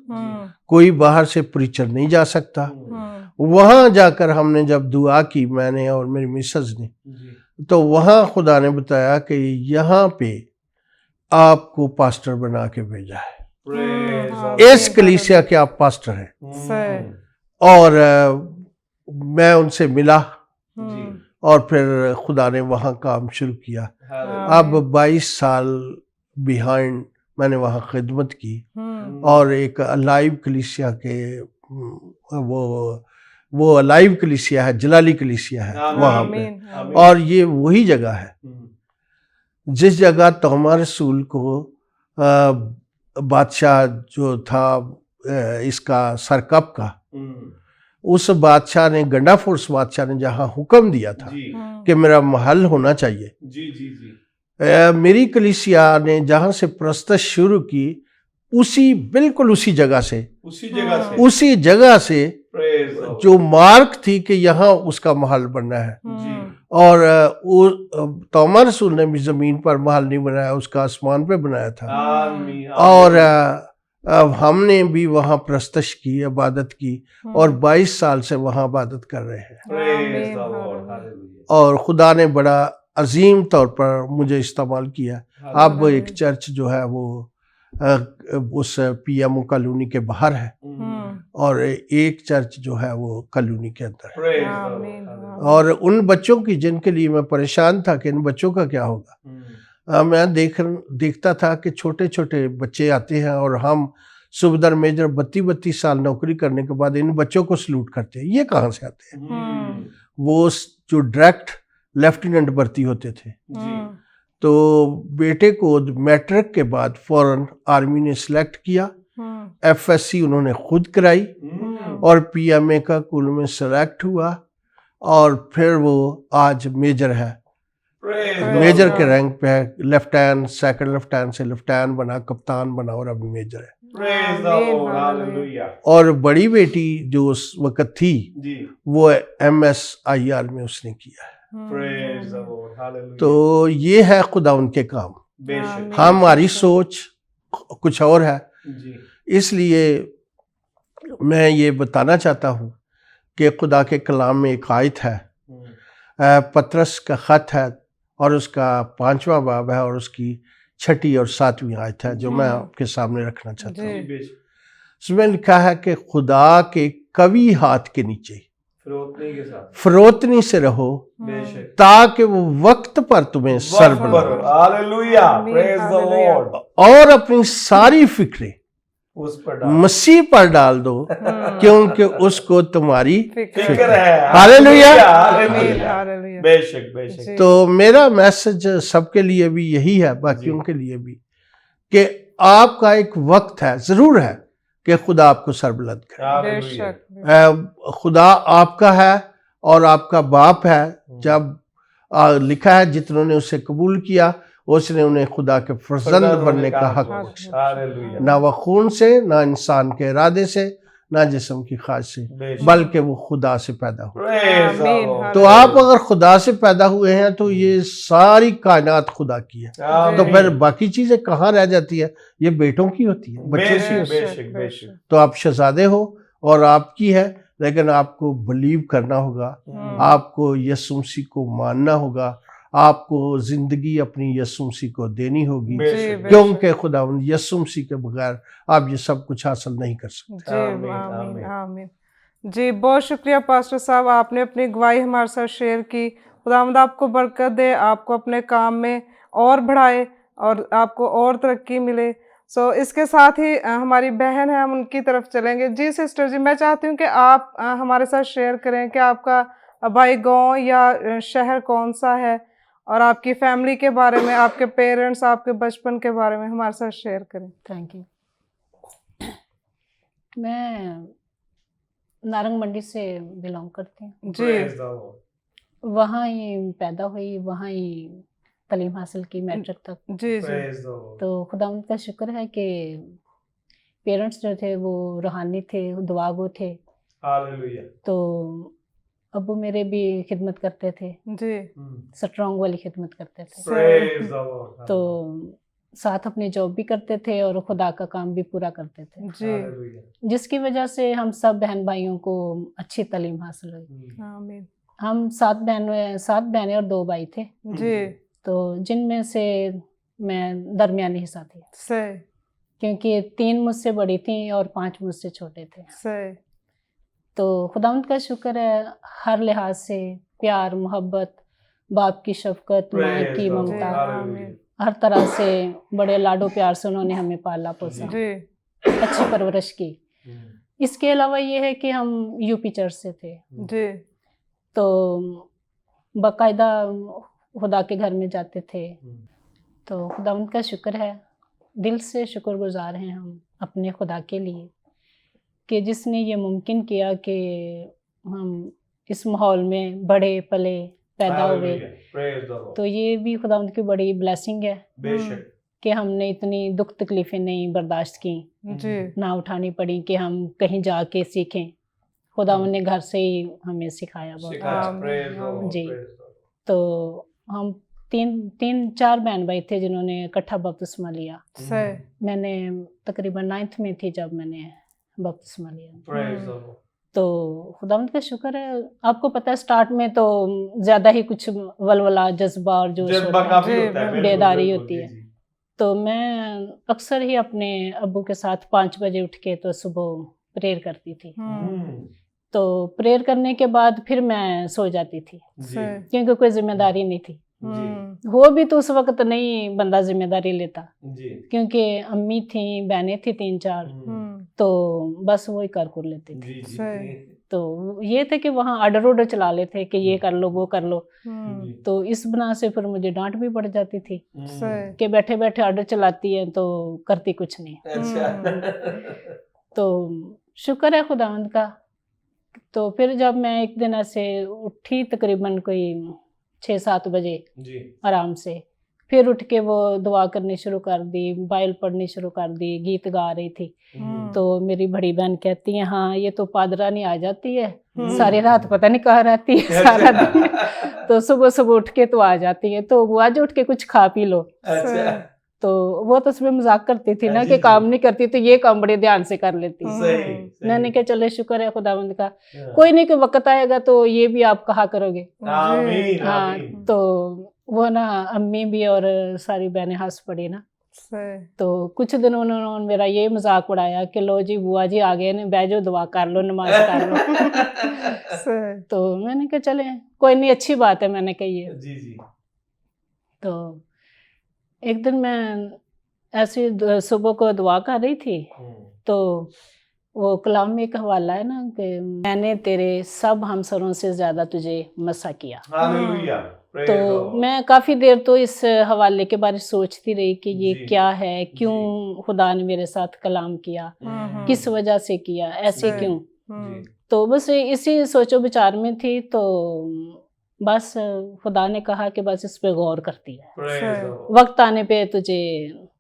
C: कोई बाहर से प्रीचर नहीं जा सकता। वहाँ जाकर हमने जब दुआ की, मैंने और मेरी मिसेस ने, तो वहाँ खुदा ने बताया कि यहाँ पे आपको पास्टर बना के भेजा है, इस कलीसिया के आप पास्टर हैं।
A: सही।
C: और मैं उनसे मिला
A: हम्म,
C: और फिर खुदा ने वहाँ काम शुरू किया। अब 22 साल बिहाइंड मैंने वहाँ खिदमत की और एक अलाइव कलीसिया के वो अलाइव कलीसिया है, जलाली कलीसिया है वहाँ पे।
A: आमीन, आमीन।
C: और ये वही जगह है जिस जगह तोमा रसूल को बादशाह जो था इसका सरकप का, उस बादशाह ने, गंडाफोर्स बादशाह ने जहाँ हुक्म दिया था कि मेरा महल होना चाहिए, मेरी कलीसिया ने जहाँ से प्रस्तुत शुरू की, बिल्कुल उसी जगह से जो मार्क थी कि यहाँ उसका महल बनना है। और तोमा रसूल ने भी जमीन पर महल नहीं बनाया, उसका आसमान पे बनाया था। और अब हमने भी वहाँ प्रस्तश की, इबादत की, और 22 साल से वहाँ इबादत कर रहे हैं। और खुदा ने बड़ा अजीम तौर पर मुझे इस्तेमाल किया। अब एक चर्च जो है वो उस पीएमओ कॉलोनी के बाहर है और एक चर्च जो है वो कॉलोनी के अंदर है। और उन बच्चों की जिनके लिए मैं परेशान था कि इन बच्चों का क्या होगा, मैं देखता था कि छोटे छोटे बच्चे आते हैं और हम सूबेदार मेजर 32 साल नौकरी करने के बाद इन बच्चों को सलूट करते हैं। ये कहाँ से आते हैं? वो जो डायरेक्ट लेफ्टिनेंट भर्ती होते थे। तो बेटे को मैट्रिक के बाद फौरन आर्मी ने सिलेक्ट किया, एफएससी उन्होंने खुद कराई और पीएमए का कुल में सेलेक्ट हुआ और फिर वो आज मेजर है, मेजर के रैंक पे है। लेफ्टिनेंट, सेकंड लेफ्टिनेंट से लेफ्टिनेंट बना, कप्तान बना और अभी मेजर है। और बड़ी बेटी जो उस वक्त थी वो MSIR में उसने किया है। तो ये है खुदा उनके काम। हमारी सोच कुछ और है। इसलिए मैं ये बताना चाहता हूँ कि खुदा के कलाम में एक आयत है, पतरस का ख़त है और उसका 5वां बाब है और उसकी 6ठी और 7वीं आयत है जो मैं आपके सामने रखना चाहता हूँ। उसमें लिखा है कि खुदा के कवी हाथ के नीचे फरोतनी से रहो ताकि वो वक्त पर तुम्हें सर बनाए और अपनी सारी फिक्रें मसीह पर डाल दो क्योंकि उसको तुम्हारी फिक्र है। हालेलुया।
B: बेशक।
C: तो मेरा मैसेज सबके लिए भी यही है, बाकियों के लिए भी, कि आपका एक वक्त है, जरूर है कि खुदा आपको सरबलंद करे। खुदा आपका है और आपका बाप है। जब लिखा है जितनों ने उसे कबूल किया उसने उन्हें खुदा के फर्जंद बनने का हक बख्शा, ना वह खून से, ना इंसान के इरादे से, ना जिस्म की ख्वाहिश से, बल्कि वो खुदा से पैदा हुआ। तो आप अगर खुदा से पैदा हुए हैं तो ये सारी कायनात खुदा की है। तो फिर बाकी चीजें कहाँ रह जाती है? ये बेटों की होती है, बच्चों की होती है। तो आप शहजादे हो और आपकी है, लेकिन आपको बिलीव करना होगा, आपको यीशु मसीह को मानना होगा, आपको जिंदगी अपनी यीशु मसीह को देनी होगी, क्योंकि खुदा यीशु मसीह के बगैर आप ये सब कुछ हासिल नहीं कर सकते।
A: आमीन, आमीन। जी, बहुत शुक्रिया पास्टर साहब, आपने अपनी गवाही हमारे साथ शेयर की। खुदावंद आपको बरकत दे, आपको अपने काम में और बढ़ाए और आपको और तरक्की मिले। इसके साथ ही हमारी बहन है, हम उनकी तरफ चलेंगे। जी सिस्टर जी, मैं चाहती हूँ कि आप हमारे साथ शेयर करें कि आपका भाई गांव या शहर कौन सा है और आपकी फैमिली के बारे में, आपके पेरेंट्स, आपके बचपन के बारे में हमारे साथ शेयर करें।
D: Thank you. मैं नारंग मंडी से बिलोंग करती हूँ।
A: जी,
D: वहाँ ही पैदा हुई, वहाँ ही तालीम हासिल की मैट्रिक तक।
A: जी जी।
D: तो खुदावंद का शुक्र है कि पेरेंट्स जो थे वो रूहानी थे, दुआगो थे। तो अब्बू मेरे भी खिदमत करते थे
A: जी,
D: स्ट्रॉन्ग वाली खिदमत करते थे। तो साथ अपनी जॉब भी करते थे और खुदा का काम भी पूरा करते थे,
A: जी
D: जिसकी वजह से हम सब बहन भाइयों को अच्छी तालीम हासिल हुई।
A: आमीन
D: हम 7 बहनें और 2 भाई थे,
A: जी
D: तो जिनमें से मैं दरमियानी हिस्सा थी,
A: सही
D: क्योंकि 3 मुझसे बड़ी थी और 5 मुझसे छोटे थे।
A: सही
D: तो खुदावंद का शुक्र है, हर लिहाज से प्यार मोहब्बत, बाप की शफकत, माँ की
A: जी
D: ममता,
A: आमीन
D: हर तरह से बड़े लाडो प्यार से उन्होंने हमें पाला पोसा,
A: जी
D: अच्छी परवरिश की। इसके अलावा ये है कि हम यूपी चर्च से थे,
A: जी
D: तो बाकायदा खुदा के घर में जाते थे। तो खुदावंद का शुक्र है, दिल से शुक्रगुजार हैं हम अपने खुदा के लिए कि जिसने ये मुमकिन किया कि हम इस माहौल में बड़े पले पैदा हुए। तो ये भी खुदावंद की बड़ी ब्लेसिंग है
B: बेशक
D: कि हमने इतनी दुख तकलीफ़ें नहीं बर्दाश्त की,
A: जी
D: ना उठानी पड़ी कि हम कहीं जाके सीखें। खुदावंद ने घर से ही हमें सिखाया बहुत।
A: आमीन
D: जी। तो हम 4 बहन भाई थे जिन्होंने इकट्ठा बपतिस्मा लिया।
A: सही
D: मैंने तकरीबन 9th में थी जब मैंने बपतिस्मा लिया। तो खुदावंद का शुक्र है, आपको पता है स्टार्ट में तो ज़्यादा ही कुछ वलवला जज्बा और जोश
B: जज्बा
D: होता है,
B: काफी
A: जी,
B: होता है, बिल्कुल,
D: बेदारी
B: बिल्कुल,
D: होती
B: जी,
D: है।
B: जी।
D: तो मैं अक्सर ही अपने अब्बू के साथ 5 बजे उठ के तो सुबह प्रेयर करती थी। तो प्रेयर करने के बाद फिर मैं सो जाती थी,
B: जी,
A: सही
D: क्योंकि कोई जिम्मेदारी नहीं थी।
B: जी,
D: वो भी तो उस वक्त नहीं बंदा जिम्मेदारी लेता,
B: जी,
D: क्योंकि अम्मी थी, बहनें थी 3-4, तो बस वही कर लेते थे।
B: जी,
A: सही।
D: तो ये थे कि वहाँ आर्डर ऑर्डर चला लेते कि ये कर लो वो कर लो।
B: जी,
D: तो इस बना से फिर मुझे डांट भी पड़ जाती थी
A: सही
D: कि बैठे बैठे ऑर्डर चलाती है तो करती कुछ नहीं।
B: अच्छा
D: तो शुक्र है खुदावंद का। तो फिर जब मैं एक दिन ऐसे उठी तकरीबन कोई 6-7 बजे
B: जी,
D: आराम से, फिर उठ के वो दुआ करनी शुरू कर दी, बाइबल पढ़नी शुरू कर दी, गीत गा रही थी। तो मेरी बड़ी बहन कहती है, हाँ ये तो पादरानी आ जाती है, सारी रात पता नहीं कहाँ रहती है, सारा दिन तो सुबह सुबह उठ के तो आ जाती है, तो वो आज उठ के कुछ खा पी लो।
B: अच्छा
D: तो वो तो उसमें मजाक करती थी ना
B: जी,
D: कि
B: जी।
D: काम नहीं करती तो ये काम बड़े ध्यान से कर लेती।
B: सही,
D: मैंने कहा चले शुक्र है खुदावंद का,
B: हाँ।
D: कोई नहीं, कोई वक्त आएगा तो ये भी आप कहा करोगे।
B: आमीन,
D: हाँ,
B: आमीन।
D: तो वो ना अम्मी भी और सारी बहनें हंस पड़ी ना।
A: सही
D: तो कुछ दिन उन्होंने मेरा ये मजाक उड़ाया कि लो जी बुआ जी आ गए ने, बैजो दुआ कर लो, नमाज कर लो।
A: सही
D: तो मैंने कहा चले कोई नहीं, अच्छी बात है, मैंने कही है।
B: जी, जी,
D: तो एक दिन मैं ऐसे सुबह को दुआ कर रही थी, तो वो कलाम में एक हवाला है ना कि मैंने तेरे सब हमसरों से ज़्यादा तुझे मसा किया।
B: हालेलुया, प्रेज
D: तो
B: द
D: मैं काफ़ी देर तो इस हवाले के बारे में सोचती रही कि ये
B: जी,
D: क्या है, क्यों
B: जी।
D: खुदा ने मेरे साथ कलाम किया, किस वजह से किया, ऐसे
A: सही।
D: क्यों।
B: जी,
D: तो बस इसी सोचो विचार में थी, तो बस खुदा ने कहा कि बस इस पे गौर करती है,
B: प्रेज
A: सही।
B: द
D: वक्त आने पे तुझे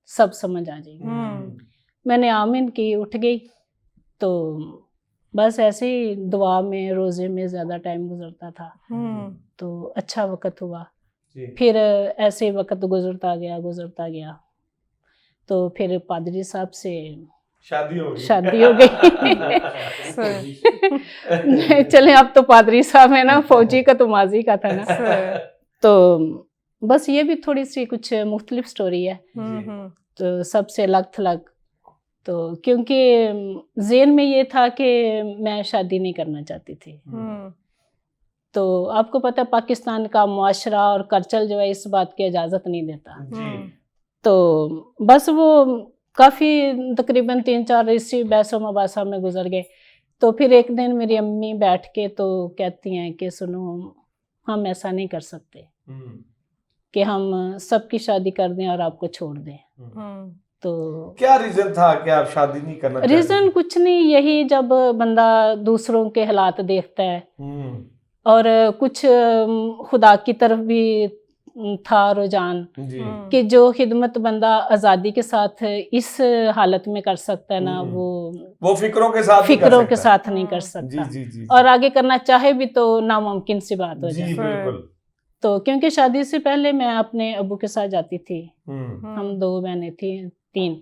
D: सब समझ आ जाएगी। मैंने आमीन की, उठ गई। तो बस ऐसे ही दुआ में रोज़े में ज़्यादा टाइम गुजरता था, तो अच्छा वक्त हुआ।
B: जी,
D: फिर ऐसे ही वक्त गुजरता गया। तो फिर पादरी साहब से
B: शादी हो गई।
D: शादी हो गई।
A: सही
D: चले अब तो पादरी साहब है ना, फौजी का तो माजी का था ना।
A: सही
D: तो बस ये भी थोड़ी सी कुछ मुख्तलिफ स्टोरी है, तो सबसे अलग थलग। तो क्योंकि ज़हन में ये था कि मैं शादी नहीं करना चाहती थी। तो आपको पता है पाकिस्तान का मुआशरा और कल्चर जो है इस बात की इजाज़त नहीं देता।
B: जी,
D: तो बस वो काफ़ी तकरीबन 3-4 इसी बहसों मबासा में गुजर गए। तो फिर एक दिन मेरी अम्मी बैठ के तो कहती हैं कि सुनो, हम ऐसा नहीं कर सकते कि हम सबकी शादी कर दें और आपको छोड़ दें। तो
B: क्या रीजन था कि आप शादी नहीं करना चाहते
D: रीज़न
B: थे?
D: कुछ नहीं, यही जब बंदा दूसरों के हालात देखता है और कुछ खुदा की तरफ भी था रुझान
B: जी,
D: कि जो खिदमत बंदा आज़ादी के साथ इस हालत में कर सकता है ना,
B: वो फिक्रों के साथ नहीं कर
D: फिक्रों के
B: सकता।
D: साथ नहीं कर
B: जी,
D: सकता,
B: जी, जी,
D: और आगे करना चाहे भी तो नामुमकिन सी बात हो
B: जी,
D: जाए।
B: बिल्कुल।
D: तो क्योंकि शादी से पहले मैं अपने अब्बू के साथ जाती थी,
B: हम्म,
D: हम 2 बहनें थी 3,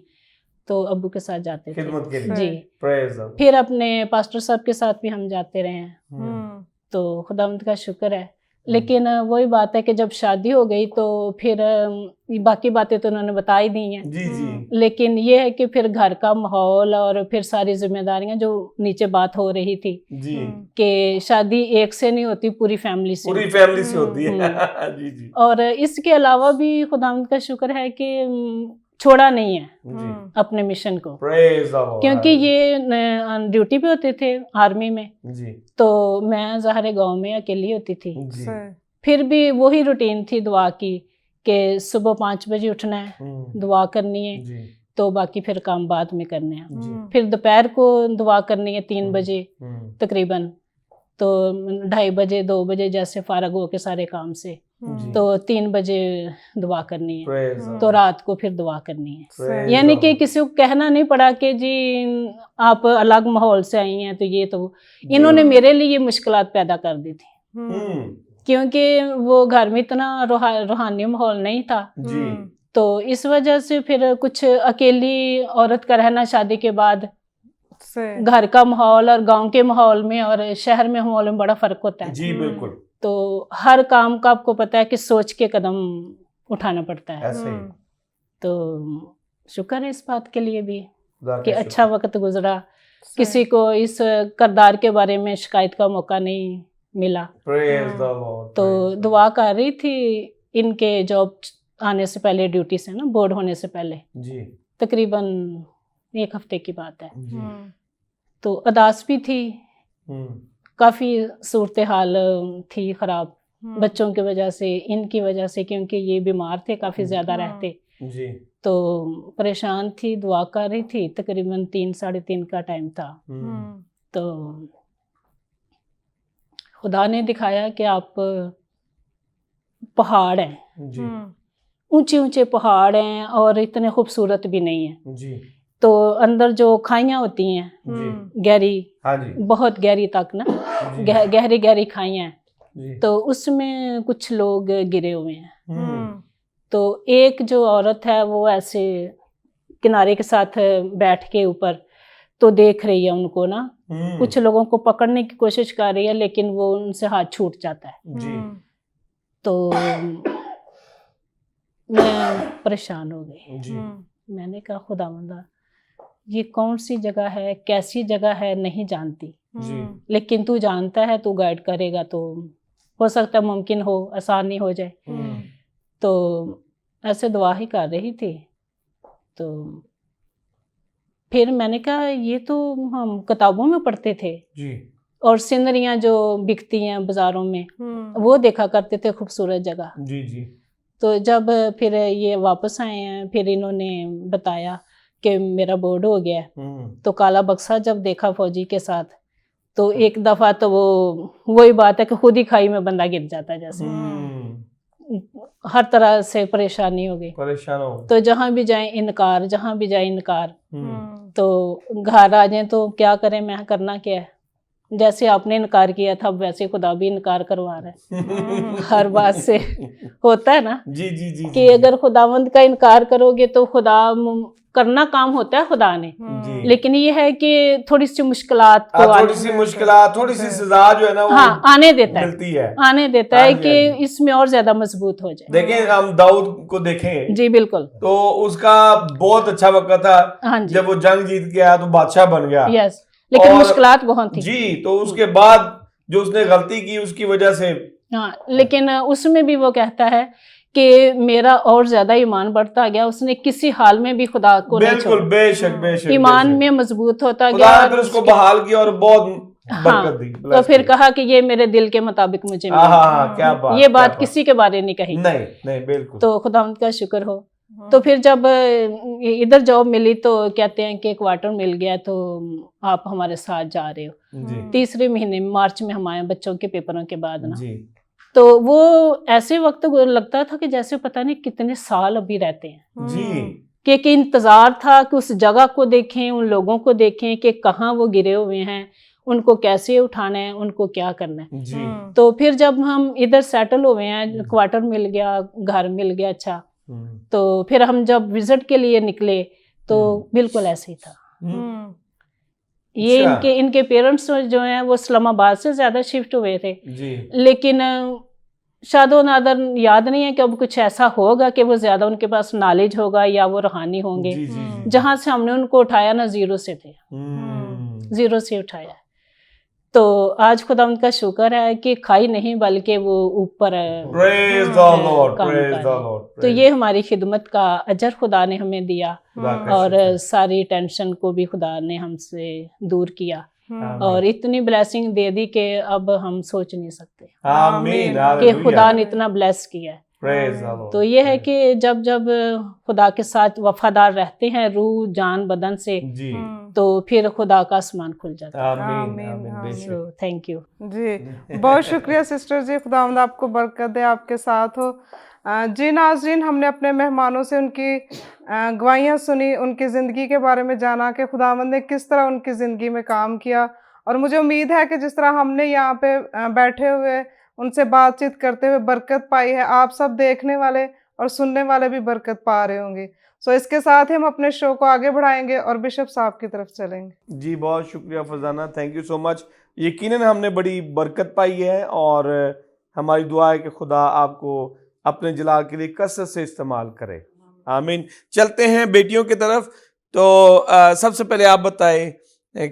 D: तो अब्बू के साथ जाते थे
B: खिदमत के लिए।
D: जी।
B: प्रेज द
D: फिर अपने पास्टर साहब के साथ भी हम जाते रहे हैं,
B: लॉर्ड।
D: तो खुदावंद का शुक्र है। लेकिन वही बात है कि जब शादी हो गई तो फिर बाकी बातें तो उन्होंने बता ही दी हैं,
B: जी जी
D: लेकिन ये है कि फिर घर का माहौल और फिर सारी जिम्मेदारियां जो नीचे बात हो रही थी
B: जी,
D: कि शादी एक से नहीं होती, पूरी फैमिली से
B: पूरी
D: होती।
B: फैमिली से होती है। जी जी
D: और इसके अलावा भी खुदावंद का शुक्र है कि छोड़ा नहीं है
B: जी,
D: अपने मिशन को,
B: प्रेज द लॉर्ड।
D: क्योंकि ये ड्यूटी पे होते थे आर्मी में,
B: जी
D: तो मैं ज़ाहिर गांव में अकेली होती थी।
B: जी,
D: फिर भी वही रूटीन थी दुआ की कि सुबह 5 बजे उठना है, दुआ करनी है,
B: जी
D: तो बाकी फिर काम बाद में करने हैं।
B: जी,
D: फिर दोपहर को दुआ करनी है 3 बजे
B: हम्म,
D: तकरीबन, तो 2:30 बजे 2 बजे जैसे फारग हो के सारे काम से,
B: जी,
D: तो 3 बजे दुआ करनी है,
B: प्रेज द
D: तो रात को फिर दुआ करनी है।
B: प्रेज
D: यानी
B: द
D: कि
B: लॉर्ड।
D: किसी को कहना नहीं पड़ा कि जी आप अलग माहौल से आई हैं तो ये तो वो। इन्होंने मेरे लिए ये मुश्किलात पैदा कर दी थी, क्योंकि वो घर में इतना रूहानी माहौल नहीं था,
B: जी
D: तो इस वजह से फिर कुछ अकेली औरत का रहना शादी के बाद, घर का माहौल और गांव के माहौल में और शहर में माहौल में बड़ा फर्क होता है।
B: जी बिल्कुल
D: तो हर काम का आपको पता है कि सोच के कदम उठाना पड़ता है।
B: ऐसे ही।
D: तो शुक्र है इस बात के लिए भी
B: खुदा
D: कि
B: का
D: अच्छा
B: शुक्र।
D: वक्त गुजरा, किसी को इस करदार के बारे में शिकायत का मौका नहीं मिला।
B: Praise the Lord.
D: तो दुआ कर रही थी इनके जॉब आने से पहले, ड्यूटी से ना बोर्ड होने से पहले,
B: जी
D: तकरीबन 1 हफ्ते की बात है।
B: जी,
D: तो अदास भी थी,
B: हम्म,
D: काफ़ी सूरत हाल थी ख़राब, बच्चों की वजह से, इनकी वजह से, क्योंकि ये बीमार थे, काफ़ी ज़्यादा रहते,
B: जी,
D: तो परेशान थी, दुआ कर रही थी। तकरीबन 3 साढ़े 3 का टाइम था, तो खुदा ने दिखाया कि आप पहाड़ हैं,
B: जी,
D: ऊंचे ऊंचे पहाड़ हैं और इतने खूबसूरत भी नहीं हैं,
B: जी,
D: तो अंदर जो खाइयाँ होती हैं
B: जी,
D: गहरी,
B: हाँ जी,
D: बहुत गहरी तक ना,
B: जी,
D: गहरी गहरी खाइयाँ हैं,
B: जी,
D: तो उसमें कुछ लोग गिरे हुए हैं।
B: हम्म,
D: तो एक जो औरत है वो ऐसे किनारे के साथ बैठ के ऊपर तो देख रही है उनको ना, कुछ लोगों को पकड़ने की कोशिश कर रही है, लेकिन वो उनसे हाथ छूट जाता है।
B: जी,
D: तो मैं परेशान हो गई,
B: जी,
D: मैंने कहा खुदावंदा ये कौन सी जगह है, कैसी जगह है, नहीं जानती,
B: जी,
D: लेकिन तू जानता है, तू गाइड करेगा तो हो सकता है मुमकिन हो, आसानी हो जाए। तो ऐसे दुआ ही कर रही थी, तो फिर मैंने कहा ये तो हम किताबों में पढ़ते थे,
B: जी,
D: और सिनरियाँ जो बिकती हैं बाज़ारों में, वो देखा करते थे खूबसूरत जगह।
B: जी, जी,
D: तो जब फिर ये वापस आए हैं, फिर इन्होंने बताया कि मेरा बोर्ड हो गया है, तो काला बक्सा जब देखा फौजी के साथ, तो एक दफ़ा तो वही बात है कि खुद ही खाई में बंदा गिर जाता है, जैसे हर तरह से परेशानी हो गई।
B: परेशान हो।
D: तो जहाँ भी जाए इनकार, जहाँ भी जाए इनकार, तो घर आ जाए तो क्या करें, मैं करना क्या है, जैसे आपने इनकार किया था वैसे खुदा भी इनकार करवा रहा है। हर बात से होता है ना
B: जी, जी, जी,
D: कि अगर खुदावंद का इनकार करोगे तो खुदा करना काम होता है खुदा ने,
B: जी,
D: लेकिन ये है कि थोड़ी सी मुश्किलात को
B: थोड़ी सी मुश्किलात, थोड़ी सी सजा जो है ना वो
D: हाँ आने देता है,
B: मिलती है,
D: आने देता
B: हाँ
D: है
B: जी,
D: कि
B: हाँ जी।
D: इसमें और ज्यादा मजबूत हो जाए।
B: देखें हम दाऊद को देखें
D: जी बिल्कुल,
B: तो उसका बहुत अच्छा वक्त था,
D: हाँ जी,
B: जब वो जंग जीत के आया तो बादशाह बन गया।
D: यस, लेकिन
B: और
D: मुश्किलात बहुत थी।
B: जी, तो उसके बाद जो उसने गलती की उसकी वजह से,
D: हाँ, लेकिन उसमें भी वो कहता है कि मेरा और ज्यादा ईमान बढ़ता गया, उसने किसी हाल में भी खुदा को नहीं
B: बिल्कुल
D: छोड़ा,
B: बेशक बेशक
D: ईमान
B: बेशक।
D: में मजबूत होता
B: खुदा
D: गया।
B: ने फिर उसको बहाल किया और बहुत
D: हाँ,
B: बरकत दी,
D: तो
B: bless
D: फिर
B: की।
D: कहा कि ये मेरे दिल के मुताबिक मुझे
B: हाँ
D: मिला।
B: हाँ, क्या बात,
D: ये
B: क्या
D: बात किसी के बारे नहीं कही,
B: नहीं नहीं बिल्कुल।
D: तो खुदावंद का शुक्र हो। तो फिर जब इधर जॉब मिली तो कहते हैं कि क्वार्टर मिल गया, तो आप हमारे साथ जा रहे हो।
B: जी,
D: तीसरे महीने में, मार्च में हम आए, बच्चों के पेपरों के बाद ना,
B: जी,
D: तो वो ऐसे वक्त लगता था कि जैसे पता नहीं कितने साल अभी रहते हैं,
B: जी,
D: कि इंतजार था कि उस जगह को देखें, उन लोगों को देखें कि कहाँ वो गिरे हुए हैं, उनको कैसे उठाना है, उनको क्या करना है।
B: जी
D: तो फिर जब हम इधर सेटल हुए हैं, क्वार्टर मिल गया, घर मिल गया अच्छा, तो फिर हम जब विजिट के लिए निकले तो बिल्कुल ऐसे ही था। ये
B: अच्छा।
D: इनके पेरेंट्स जो हैं वो इस्लामाबाद से ज़्यादा शिफ्ट हुए थे,
B: जी
D: लेकिन शादो नादर याद नहीं है कि अब कुछ ऐसा होगा कि वो ज़्यादा उनके पास नॉलेज होगा या वो रूहानी होंगे।
B: जी जी जी
D: जहाँ से हमने उनको उठाया ना, ज़ीरो से थे, ज़ीरो से उठाया। तो आज खुदा उनका शुक्र है कि खाई नहीं बल्कि वो ऊपर
B: प्रेज द लॉर्ड,
D: काम
B: प्रेज
D: कर
B: द
D: रहे हैं।
B: लॉर्ड।
D: तो ये हमारी खिदमत का अजर खुदा ने हमें दिया,
B: खुदा का
D: और
B: शुक्र।
D: सारी टेंशन को भी खुदा ने हमसे दूर किया,
B: आमीन।
D: और इतनी ब्लेसिंग दे दी कि अब हम सोच नहीं सकते
B: आमीन,
D: कि
B: हालेलुया।
D: खुदा ने इतना ब्लेस किया है।
B: Praise the Lord.
D: तो ये है कि जब जब खुदा के साथ वफादार रहते हैं रूह जान बदन से,
B: जी
D: तो फिर खुदा का आसमान खुल जाता है।
B: आमीन
A: आमीन,
B: आमीन
A: आमीन।
B: बेशक।
D: तो थैंक यू।
A: जी बहुत शुक्रिया सिस्टर जी, खुदावंद आपको बरकत दे, आपके साथ हो। जी नाज़रीन, हमने अपने मेहमानों से उनकी गवाहियाँ सुनी, उनकी ज़िंदगी के बारे में जाना कि खुदावंद ने किस तरह उनकी ज़िंदगी में काम किया, और मुझे उम्मीद है कि जिस तरह हमने यहाँ पे बैठे हुए उनसे बातचीत करते हुए बरकत पाई है, आप सब देखने वाले और सुनने वाले भी बरकत पा रहे होंगे। सो इसके साथ ही हम अपने शो को आगे बढ़ाएंगे और बिशप साहब की तरफ चलेंगे।
B: जी बहुत शुक्रिया Farzana, thank you so much. यकीनन हमने बड़ी बरकत पाई है, और हमारी दुआ है कि खुदा आपको अपने जलाल के लिए कसरत से इस्तेमाल करे। आमीन। चलते हैं बेटियों की तरफ। तो सबसे पहले आप बताएं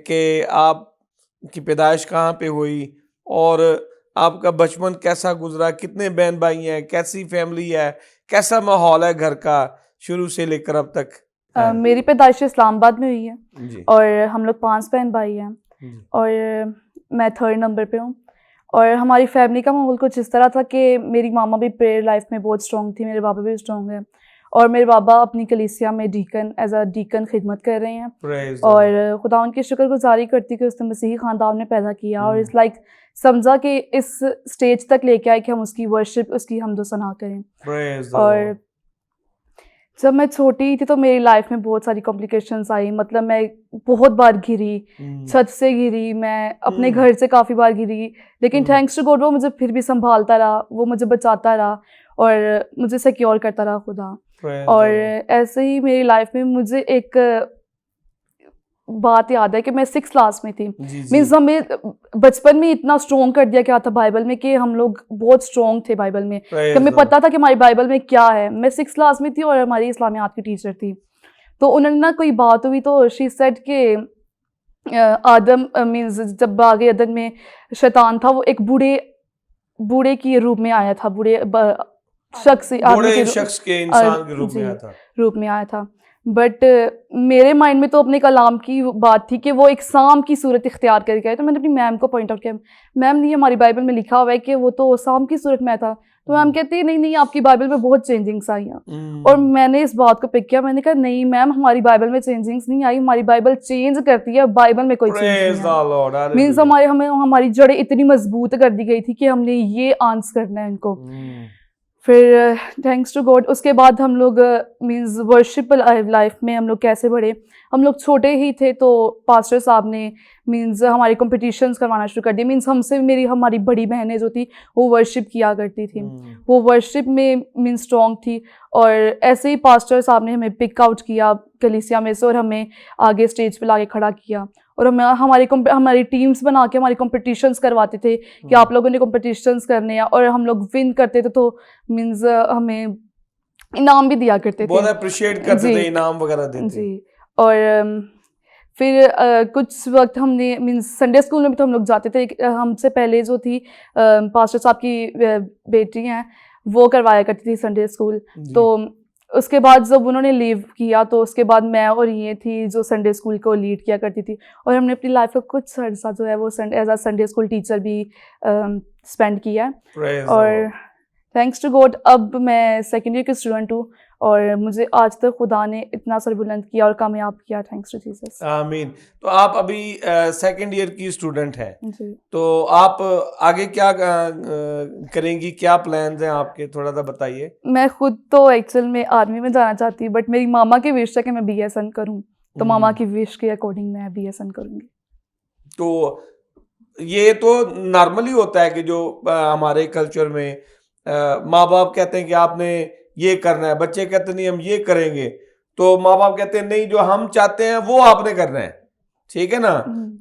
B: कि आपकी पैदाइश कहाँ पे हुई, और आपका बचपन कैसा गुजरा, कितने बहन भाई हैं, कैसी फैमिली है, कैसा माहौल है घर का शुरू से लेकर अब तक?
E: मेरी पैदाइश इस्लामाबाद में हुई है,
B: जी
E: और हम लोग 5 बहन भाई हैं,
B: जी
E: और मैं 3rd नंबर पे हूँ। और हमारी फैमिली का माहौल कुछ इस तरह था कि मेरी मामा भी प्रेयर लाइफ में बहुत स्ट्रॉन्ग थी, मेरे पापा भी स्ट्रॉन्ग हैं, और मेरे बाबा अपनी कलीसिया में डीकन एज अ डीकन खिदमत कर रहे हैं।
B: प्रेज द
E: और खुदा उनकी शुक्रगुजारी करती कि उसने मसीही ख़ानदान में पैदा किया, और इस लाइक समझा कि इस स्टेज तक लेके आए कि हम उसकी वर्शिप, उसकी हमदो सना करें।
B: प्रेज द
E: और
B: लॉर्ड।
E: जब मैं छोटी थी तो मेरी लाइफ में बहुत सारी कॉम्प्लिकेशंस आई, मतलब मैं बहुत बार गिरी, छत से गिरी, मैं अपने घर से काफ़ी बार गिरी, लेकिन थैंक्स टू गॉड वो मुझे फिर भी संभालता रहा, वो मुझे बचाता रहा, और मुझे सिक्योर करता रहा खुदा।
B: प्रेज
E: और
B: द लॉर्ड।
E: ऐसे ही मेरी लाइफ में मुझे एक बात याद है कि मैं 6th क्लास में थी।
B: जी जी
E: मीन्स हमें बचपन में इतना स्ट्रॉन्ग कर दिया गया था बाइबल में कि हम लोग बहुत स्ट्रॉन्ग थे बाइबल में, कि
B: प्रेज
E: हमें
B: द
E: पता था कि हमारी बाइबल में क्या है। मैं 6th क्लास में थी और हमारी इस्लामियात की टीचर थी, तो उन्होंने ना कोई बात हुई तो शी सेड कि आदम मीन्स जब बागे अदन में शैतान था, वो एक बूढ़े के रूप में आया था, शख्स आदमी
B: बूढ़े
E: के
B: शख्स के इंसान के रूप में
E: जी,
B: आया था।
E: रूप में आया था। बट मेरे माइंड में तो अपने कलाम की बात थी कि वो एक सांप की सूरत इख्तियार करके आया। तो मैंने अपनी मैम को पॉइंट आउट किया, मैम ये हमारी बाइबल में लिखा हुआ है कि वो तो सांप की सूरत में आया था। तो मैम कहती है नहीं आपकी बाइबल में बहुत चेंजिंग्स आई हैं। और मैंने इस बात को पिक किया, मैंने कहा नहीं मैम, हमारी बाइबल में चेंजिंग्स नहीं आई, हमारी बाइबल चेंज करती है, बाइबल में कोई चेंज
B: प्रेज
E: नहीं
B: द
E: है।
B: लॉर्ड।
E: मीन्स हमारी जड़ें इतनी मजबूत कर दी गई थी कि हमने ये आंसर करना है इनको। फिर थैंक्स टू गॉड उसके बाद हम लोग मीन्स वर्शिप लाइफ में हम लोग कैसे बढ़े। हम लोग छोटे ही थे तो पास्टर साहब ने मीन्स हमारी कॉम्पिटिशन्स करवाना शुरू कर दिए। मीन्स हमसे हमारी बड़ी बहनें जो थी वो वर्शिप किया करती थी, वो वर्शिप में मीन्स स्ट्रॉन्ग थी। और ऐसे ही पास्टर साहब ने हमें पिक आउट किया कलीसिया में से और हमें आगे स्टेज पे लाके खड़ा किया, और हमारी टीम्स बना के हमारी कॉम्पिटिशन्स करवाते थे कि आप लोगों ने कॉम्पिटिशन्स करने हैं, और हम लोग विन करते थे तो मीन्स हमें इनाम भी दिया करते थे,
B: बहुत अप्रिशिएट करते थे, इनाम वगैरह देते।
E: जी। और फिर कुछ वक्त हमने मीन्स संडे स्कूल में भी तो हम लोग जाते थे। हमसे पहले जो थी पास्टर साहब की बेटी हैं वो करवाया करती थी संडे स्कूल। तो उसके बाद जब उन्होंने लीव किया तो उसके बाद मैं और ये थी जो संडे स्कूल को लीड किया करती थी, और हमने अपनी लाइफ का कुछ अर्सा जो है वो as a Sunday school teacher भी स्पेंड किया है। और थैंक्स टू गॉड अब मैं सेकेंड ईयर की स्टूडेंट हूँ, और मुझे आज तक खुदा ने इतना सर बुलंद किया और कामयाब किया, थैंक्स टू जीसस।
B: आमीन। तो आप अभी सेकंड ईयर की स्टूडेंट हैं,
E: जी।
B: तो आप आगे क्या करेंगी, क्या प्लान्स हैं आपके, थोड़ा सा बताइए।
E: मैं खुद तो एक्चुअल में आर्मी में जाना चाहती हूँ, बट मेरी मामा की विश है कि मैं BSN करूँ, तो मामा की विश के अकॉर्डिंग मैं BSN करूँगी।
B: तो ये तो नॉर्मली होता है कि जो हमारे कल्चर में माँ बाप कहते हैं कि आपने ये करना है, बच्चे कहते हैं नहीं हम ये करेंगे, तो माँ बाप कहते हैं नहीं जो हम चाहते हैं वो आपने करना है, ठीक है ना।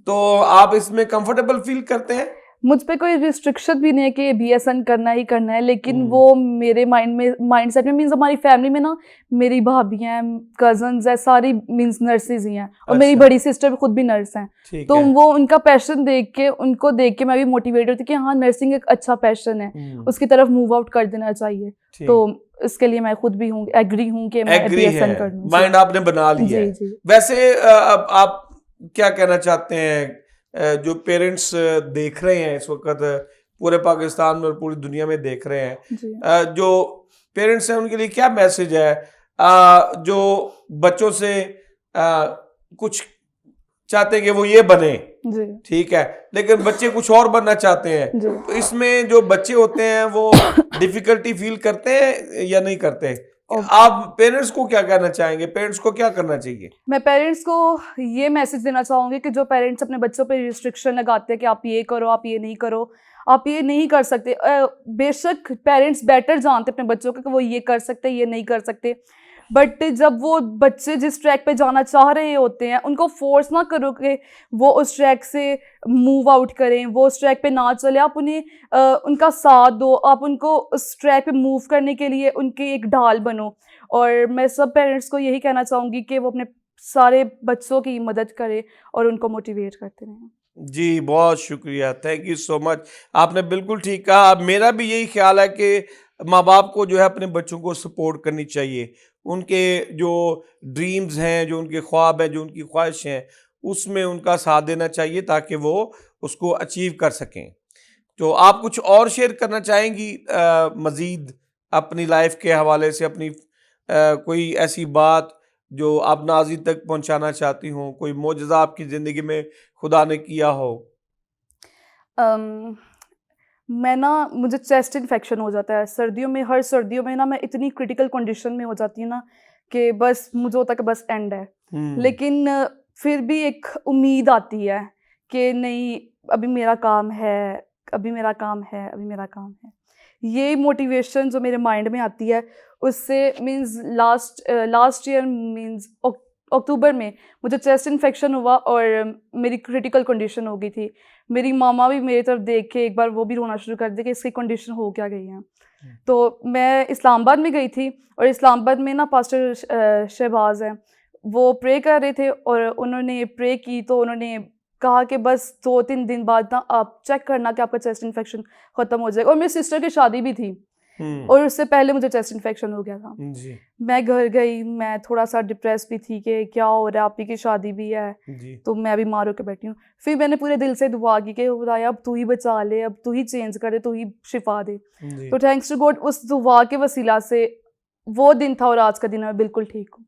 B: तो आप इसमें कंफर्टेबल फील करते हैं?
E: मुझ पे कोई रिस्ट्रिक्शन भी नहीं है कि BSN करना ही करना है, लेकिन वो मेरे माइंडसेट में मीन्स हमारी फैमिली में ना मेरी भाभी हैं, कजन्स है, सारी मीन्स नर्सेज ही हैं, और मेरी
B: अच्छा।
E: बड़ी सिस्टर भी खुद भी नर्स हैं।
B: ठीक
E: तो
B: है।
E: वो उनका पैशन देख के, उनको देख के मैं भी मोटिवेट होती कि हाँ नर्सिंग एक अच्छा पैशन है, उसकी तरफ मूव आउट कर देना चाहिए।
B: ठीक।
E: तो इसके लिए मैं खुद भी हूँ, एग्री हूँ कि मैं
B: एग्री
E: BSN
B: है,
E: कर लूँ।
B: माइंड आपने बना लिया
E: जी
B: है।
E: जी।
B: वैसे अब आप क्या कहना चाहते हैं जो पेरेंट्स देख रहे हैं इस वक्त पूरे पाकिस्तान में और पूरी दुनिया में देख रहे हैं,
E: जी
B: जो पेरेंट्स हैं उनके लिए क्या मैसेज है जो बच्चों से कुछ चाहते हैं कि वो ये बने,
E: जी
B: ठीक है, लेकिन बच्चे कुछ और बनना चाहते हैं,
E: जी।
B: तो इसमें जो बच्चे होते हैं वो डिफिकल्टी फील करते हैं या नहीं करते? आप पेरेंट्स को क्या कहना चाहेंगे, पेरेंट्स को क्या करना चाहिए?
E: मैं पेरेंट्स को ये मैसेज देना चाहूँगी कि जो पेरेंट्स अपने बच्चों पे रिस्ट्रिक्शन लगाते हैं कि आप ये करो, आप ये नहीं करो, आप ये नहीं कर सकते। बेशक पेरेंट्स बेटर जानते हैं अपने बच्चों को कि वो ये कर सकते, ये नहीं कर सकते, बट जब वो बच्चे जिस ट्रैक पे जाना चाह रहे होते हैं उनको फोर्स ना करो कि वो उस ट्रैक से मूव आउट करें, वो उस ट्रैक पे ना चले। आप उन्हें उनका साथ दो, आप उनको उस ट्रैक पे मूव करने के लिए उनके एक ढाल बनो। और मैं सब पेरेंट्स को यही कहना चाहूँगी कि वो अपने सारे बच्चों की मदद करें और उनको मोटिवेट करते रहें।
B: जी, बहुत शुक्रिया, थैंक यू सो मच। आपने बिल्कुल ठीक कहा। अब मेरा भी यही ख्याल है कि माँ बाप को जो है अपने बच्चों को सपोर्ट करनी चाहिए, उनके जो ड्रीम्स हैं, जो उनके ख्वाब हैं, जो उनकी ख्वाहिश हैं, उसमें उनका साथ देना चाहिए ताकि वो उसको अचीव कर सकें। तो आप कुछ और शेयर करना चाहेंगी मज़ीद अपनी लाइफ के हवाले से, अपनी कोई ऐसी बात जो आप नाज़रीन तक पहुंचाना चाहती हों, कोई मोजज़ा आपकी ज़िंदगी में खुदा ने किया हो?
E: मैं ना मुझे चेस्ट इन्फेक्शन हो जाता है सर्दियों में, हर सर्दियों में ना मैं इतनी क्रिटिकल कंडीशन में हो जाती हूँ ना कि बस मुझे होता है कि बस एंड है। लेकिन फिर भी एक उम्मीद आती है कि नहीं अभी मेरा काम है, अभी मेरा काम है, अभी मेरा काम है। ये मोटिवेशन जो मेरे माइंड में आती है उससे मीन्स लास्ट ईयर मीन्स अक्टूबर में मुझे चेस्ट इन्फेक्शन हुआ और मेरी क्रिटिकल कंडीशन हो गई थी। मेरी मामा भी मेरी तरफ देख के एक बार वो भी रोना शुरू कर दी कि इसकी कंडीशन हो क्या गई है। तो मैं इस्लामाबाद में गई थी और इस्लामाबाद में ना पास्टर शहबाज हैं, वो प्रे कर रहे थे और उन्होंने प्रे की तो उन्होंने कहा कि बस 2-3 दिन बाद ना आप चेक करना कि आपका चेस्ट इन्फेक्शन ख़त्म हो जाएगा। और मेरी सिस्टर की शादी भी थी और उससे पहले मुझे चेस्ट इन्फेक्शन हो गया था।
B: जी।
E: मैं घर गई, मैं थोड़ा सा डिप्रेस भी थी कि क्या हो रहा है, आप ही की शादी भी है
B: जी।
E: तो मैं बीमार होकर बैठी हूँ। फिर मैंने पूरे दिल से दुआ की कि खुदाया अब तू ही बचा ले, अब तू ही चेंज करे, तू ही शिफा दे।
B: जी।
E: तो थैंक्स टू गॉड उस दुआ के वसीला से वो दिन था और आज का दिन मैं बिल्कुल ठीक हूँ।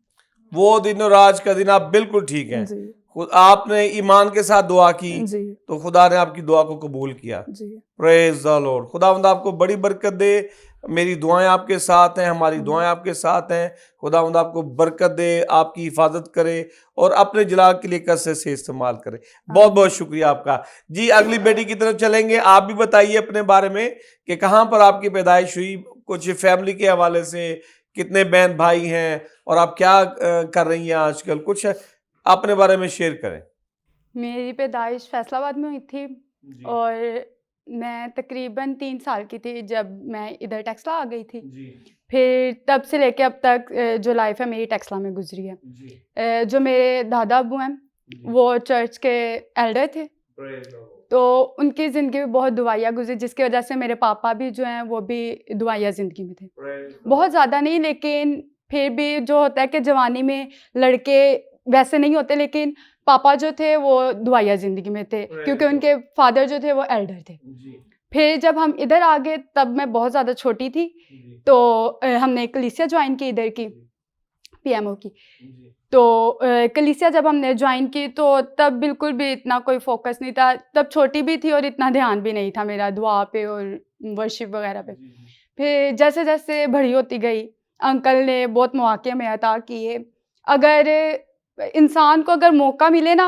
B: वो दिन और आज का दिन आप बिल्कुल ठीक हैं।
E: जी
B: खुद आपने ईमान के साथ दुआ की
E: जी
B: तो खुदा ने आपकी दुआ को कबूल किया।
E: जी।
B: Praise the Lord. खुदावंद आपको बड़ी बरकत दे। मेरी दुआएं आपके साथ हैं, हमारी दुआएं आपके साथ हैं। खुदावंद आपको बरकत दे, आपकी हिफाजत करे और अपने जलाल के लिए कसरत से इस्तेमाल करे। बहुत बहुत शुक्रिया आपका। जी, अगली बेटी की तरफ चलेंगे। आप भी बताइए अपने बारे में कि कहाँ पर आपकी पैदाइश हुई, कुछ फैमिली के हवाले से, कितने बहन भाई हैं और आप क्या कर रही हैं आजकल, कुछ अपने बारे में शेयर करें।
F: मेरी पैदाइश फैसलाबाद में हुई थी और मैं तकरीबन 3 साल की थी जब मैं इधर टेक्सला आ गई थी। फिर तब से लेके अब तक जो लाइफ है मेरी टेक्सला में गुजरी है। जो मेरे दादा अबू हैं वो चर्च के एल्डर थे, तो उनकी ज़िंदगी में बहुत दुआया गुजरी, जिसकी वजह से मेरे पापा भी जो हैं वो भी दुआया ज़िंदगी में थे। बहुत ज़्यादा नहीं, लेकिन फिर भी जो होता है कि जवानी में लड़के वैसे नहीं होते, लेकिन पापा जो थे वो दुआया ज़िंदगी में थे क्योंकि उनके फादर जो थे वो एल्डर थे। फिर जब हम इधर आ गए तब मैं बहुत ज़्यादा छोटी थी, तो हमने कलीसिया ज्वाइन की इधर की PMO की। तो कलीसिया जब हमने ज्वाइन की तो तब बिल्कुल भी इतना कोई फोकस नहीं था, तब छोटी भी थी और इतना ध्यान भी नहीं था मेरा दुआ पे और वर्शिप वगैरह पे। फिर जैसे जैसे बड़ी होती गई अंकल ने बहुत मौके में अता किए। अगर इंसान को अगर मौका मिले ना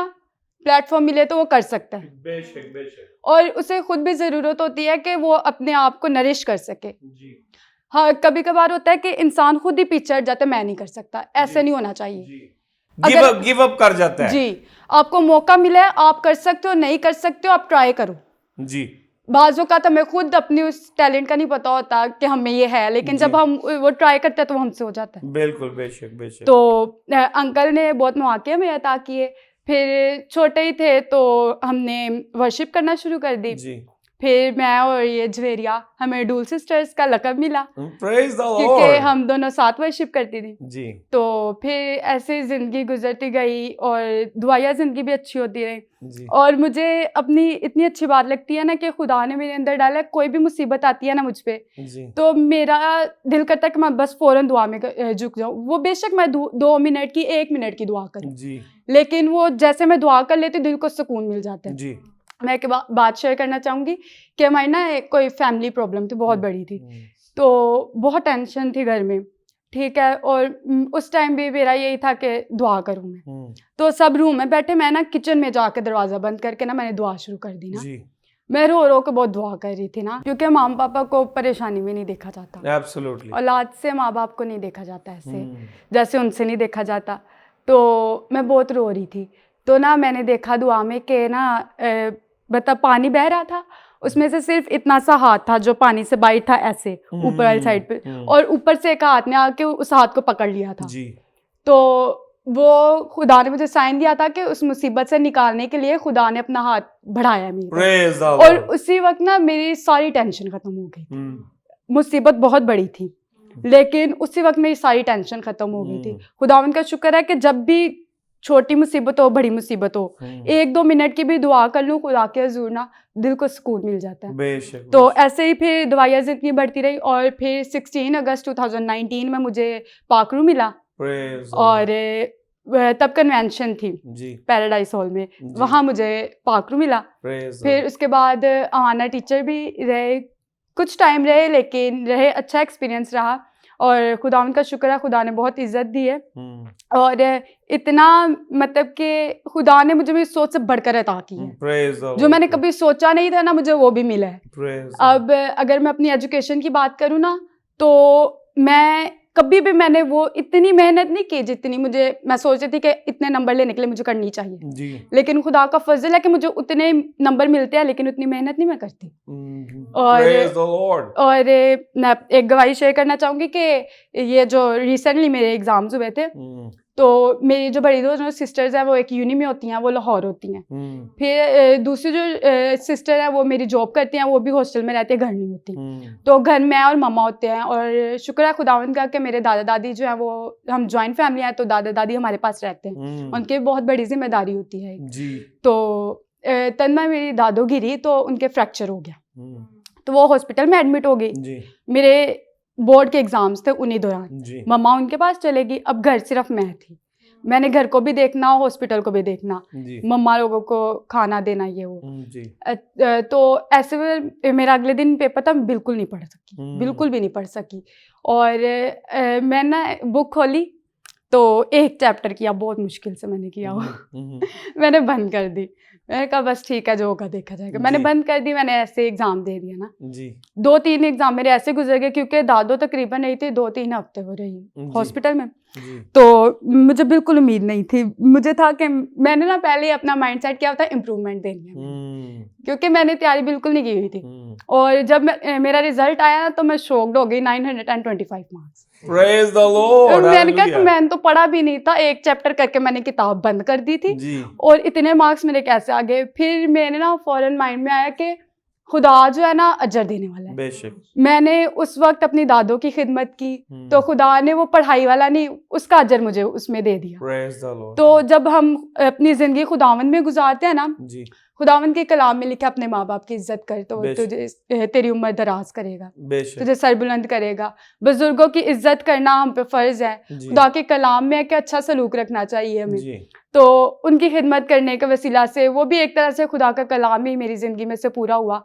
F: प्लेटफॉर्म मिले तो वो कर सकता है,
B: बेशक बेशक
F: और उसे खुद भी ज़रूरत होती है कि वो अपने आप को नरिश कर सके।
B: जी
F: हाँ, कभी कभार होता है कि इंसान खुद ही पीछे हट जाता है, मैं नहीं कर सकता, ऐसे नहीं होना चाहिए।
B: जी
F: अगर-
B: गिव अप कर जाता है।
F: जी, आपको मौका मिला है, आप कर सकते हो, नहीं कर सकते हो आप ट्राई करो।
B: जी
F: बाज़ों का तो हमें खुद अपनी उस टैलेंट का नहीं पता होता कि हमें ये है, लेकिन जब हम वो ट्राई करते हैं तो हमसे हो जाता है।
B: बिल्कुल बेशक बेशक।
F: तो अंकल ने बहुत मौके हमें अता किए। फिर छोटे ही थे तो हमने वर्शिप करना शुरू कर दी।
B: जी
F: फिर मैं और ये झवेरिया, हमें डूल सिस्टर्स का लक़ब मिला
B: प्रेज द
F: क्योंकि
B: लॉर्ड।
F: हम दोनों साथ वर्शिप करती थी।
B: जी
F: तो फिर ऐसे ज़िंदगी गुजरती गई और दुआया ज़िंदगी भी अच्छी होती रही।
B: जी
F: और मुझे अपनी इतनी अच्छी बात लगती है ना कि खुदा ने मेरे अंदर डाला है, कोई भी मुसीबत आती है ना मुझ पे,
B: जी
F: तो मेरा दिल करता है कि मैं बस फ़ौरन दुआ में झुक जाऊँ। वो बेशक मैं 2 मिनट की 1 मिनट की दुआ करूँ,
B: जी
F: लेकिन वो जैसे मैं दुआ कर लेती हूँ दिल को सुकून मिल जाता है।
B: जी
F: मैं एक बात शेयर करना चाहूँगी कि हमारी ना कोई फैमिली प्रॉब्लम थी, बहुत बड़ी थी। तो बहुत टेंशन थी घर में, ठीक है, और उस टाइम भी मेरा यही था कि दुआ करूँ मैं। तो सब रूम में बैठे, मैं ना किचन में जाकर दरवाज़ा बंद करके ना मैंने दुआ शुरू कर दी ना।
B: जी
F: मैं रो रो के बहुत दुआ कर रही थी ना, क्योंकि माँ पापा को परेशानी में नहीं देखा जाता,
B: एब्सोल्युटली।
F: औलाद से माँ बाप को नहीं देखा जाता ऐसे जैसे उनसे नहीं देखा जाता। तो मैं बहुत रो रही थी। तो ना मैंने देखा दुआ में कि ना मतलब पानी बह रहा था, उसमें से सिर्फ इतना सा हाथ था जो पानी से बाहर था, ऐसे ऊपर वाली साइड पे, और ऊपर से एक हाथ ने आके उस हाथ को पकड़ लिया था।
B: जी
F: तो वो खुदा ने मुझे साइन दिया था कि उस मुसीबत से निकालने के लिए खुदा ने अपना हाथ बढ़ाया मेरे पर।
B: प्रेज द
F: और
B: लॉर्ड।
F: उसी वक्त ना मेरी सारी टेंशन खत्म हो गई। मुसीबत बहुत बड़ी थी, लेकिन उसी वक्त मेरी सारी टेंशन खत्म हो गई थी। खुदावंद का शुक्र है कि जब भी छोटी मुसीबत हो, बड़ी मुसीबत हो, 1-2 मिनट की भी दुआ कर लूँ खुदा के हुज़ूर ना, दिल को सुकून मिल जाता है।
B: बेशक।
F: तो ऐसे ही फिर दुआएं ज़िंदगी बढ़ती रही, और फिर 16 अगस्त 2019 में मुझे पाकरू मिला,
B: प्रेज
F: और तब कन्वेंशन थी
B: जी
F: पैराडाइज हॉल में, वहाँ मुझे पाकरू मिला।
B: प्रेज।
F: फिर उसके बाद आना टीचर भी रहे, कुछ टाइम रहे, लेकिन रहे, अच्छा एक्सपीरियंस रहा, और खुदावंद का शुक्र है खुदा ने बहुत इज्जत दी है। और इतना मतलब कि खुदा ने मुझे मेरी सोच से बढ़कर अता की है,
B: प्रेज
F: जो मैंने कभी सोचा नहीं था ना, मुझे वो भी मिला है।
B: प्रेज।
F: अब अगर मैं अपनी एजुकेशन की बात करूँ ना, तो मैं कभी भी मैंने वो इतनी मेहनत नहीं की जितनी मैं सोचती थी कि इतने नंबर लेने के लिए मुझे करनी चाहिए,
B: जी
F: लेकिन खुदा का फजल है कि मुझे उतने नंबर मिलते हैं, लेकिन उतनी मेहनत नहीं मैं करती।
B: Praise the Lord.
F: और मैं एक गवाही शेयर करना चाहूँगी कि ये जो रिसेंटली मेरे एग्जाम्स हुए थे, तो मेरी जो बड़ी दो सिस्टर्स हैं वो एक यूनी में होती हैं, वो लाहौर होती हैं। फिर दूसरी जो सिस्टर है वो मेरी जॉब करती हैं, वो भी हॉस्टल में रहती है, घर नहीं होती। तो घर में और मम्मा होते हैं, और शुक्र है खुदावंद का कि मेरे दादा दादी जो हैं वो, हम जॉइंट फैमिली हैं, तो दादा दादी हमारे पास रहते हैं, उनकी बहुत बड़ी जिम्मेदारी होती है
B: जी।
F: तो तन्मा मेरी दादो गिरी तो उनके फ्रैक्चर हो गया, तो वो हॉस्पिटल में एडमिट हो गई।
B: जी
F: मेरे बोर्ड के एग्जाम्स थे उन्हीं दौरान,
B: जी
F: मम्मा उनके पास चलेगी, अब घर सिर्फ मैं थी, मैंने घर को भी देखना, हॉस्पिटल को भी देखना,
B: जी
F: मम्मा लोगों को खाना देना, ये वो।
B: जी
F: तो ऐसे में मेरा अगले दिन पेपर था, मैं बिल्कुल नहीं पढ़ सकी, बिल्कुल भी नहीं पढ़ सकी। और मैं ना बुक खोली तो एक चैप्टर किया, बहुत मुश्किल से मैंने किया वो मैंने बंद कर दी, मैंने कहा बस ठीक है जो होगा देखा जाएगा, मैंने बंद कर दी, मैंने ऐसे एग्जाम दे दिया ना।
B: जी
F: 2-3 एग्जाम मेरे ऐसे गुजर गए, क्योंकि दादो तकरीबन नहीं थी, 2-3 हफ्ते हो रही हॉस्पिटल में।
B: जी
F: तो मुझे बिल्कुल उम्मीद नहीं थी, मुझे था कि मैंने ना पहले ही अपना माइंडसेट किया था इम्प्रूवमेंट देनी है, क्योंकि मैंने तैयारी बिल्कुल नहीं की हुई थी। और जब मेरा रिजल्ट आया ना, तो मैं शॉक्ड हो गई, 925 मार्क्स।
B: Praise the Lord.
F: मैंने कहा कि मैंने तो पढ़ा भी नहीं था, एक चैप्टर करके मैंने किताब बंद कर दी थी,
B: जी
F: और इतने मार्क्स मेरे कैसे आ गए। फिर मैंने ना फौरन माइंड में आया कि खुदा जो है ना अजर देने वाला है।
B: बेशक।
F: मैंने उस वक्त अपनी दादों की खिदमत की, तो खुदा ने वो पढ़ाई वाला नहीं, उसका अजर मुझे उसमें दे दिया।
B: Praise the Lord.
F: तो जब हम अपनी जिंदगी खुदावंद में गुजारते हैं ना,
B: जी
F: खुदावंद के कलाम में लिखा अपने माँ बाप की इज्जत कर तो
B: बेशक।
F: तुझे तेरी उम्र दराज करेगा,
B: बेशक।
F: तुझे सरबुलंद करेगा। बुजुर्गों की इज्जत करना हम पे फर्ज है,
B: जी
F: खुदा के कलाम में है कि अच्छा सलूक रखना चाहिए हमें।
B: जी
F: तो उनकी खिदमत करने के वसीला से, वो भी एक तरह से खुदा का कलाम ही मेरी ज़िंदगी में से पूरा हुआ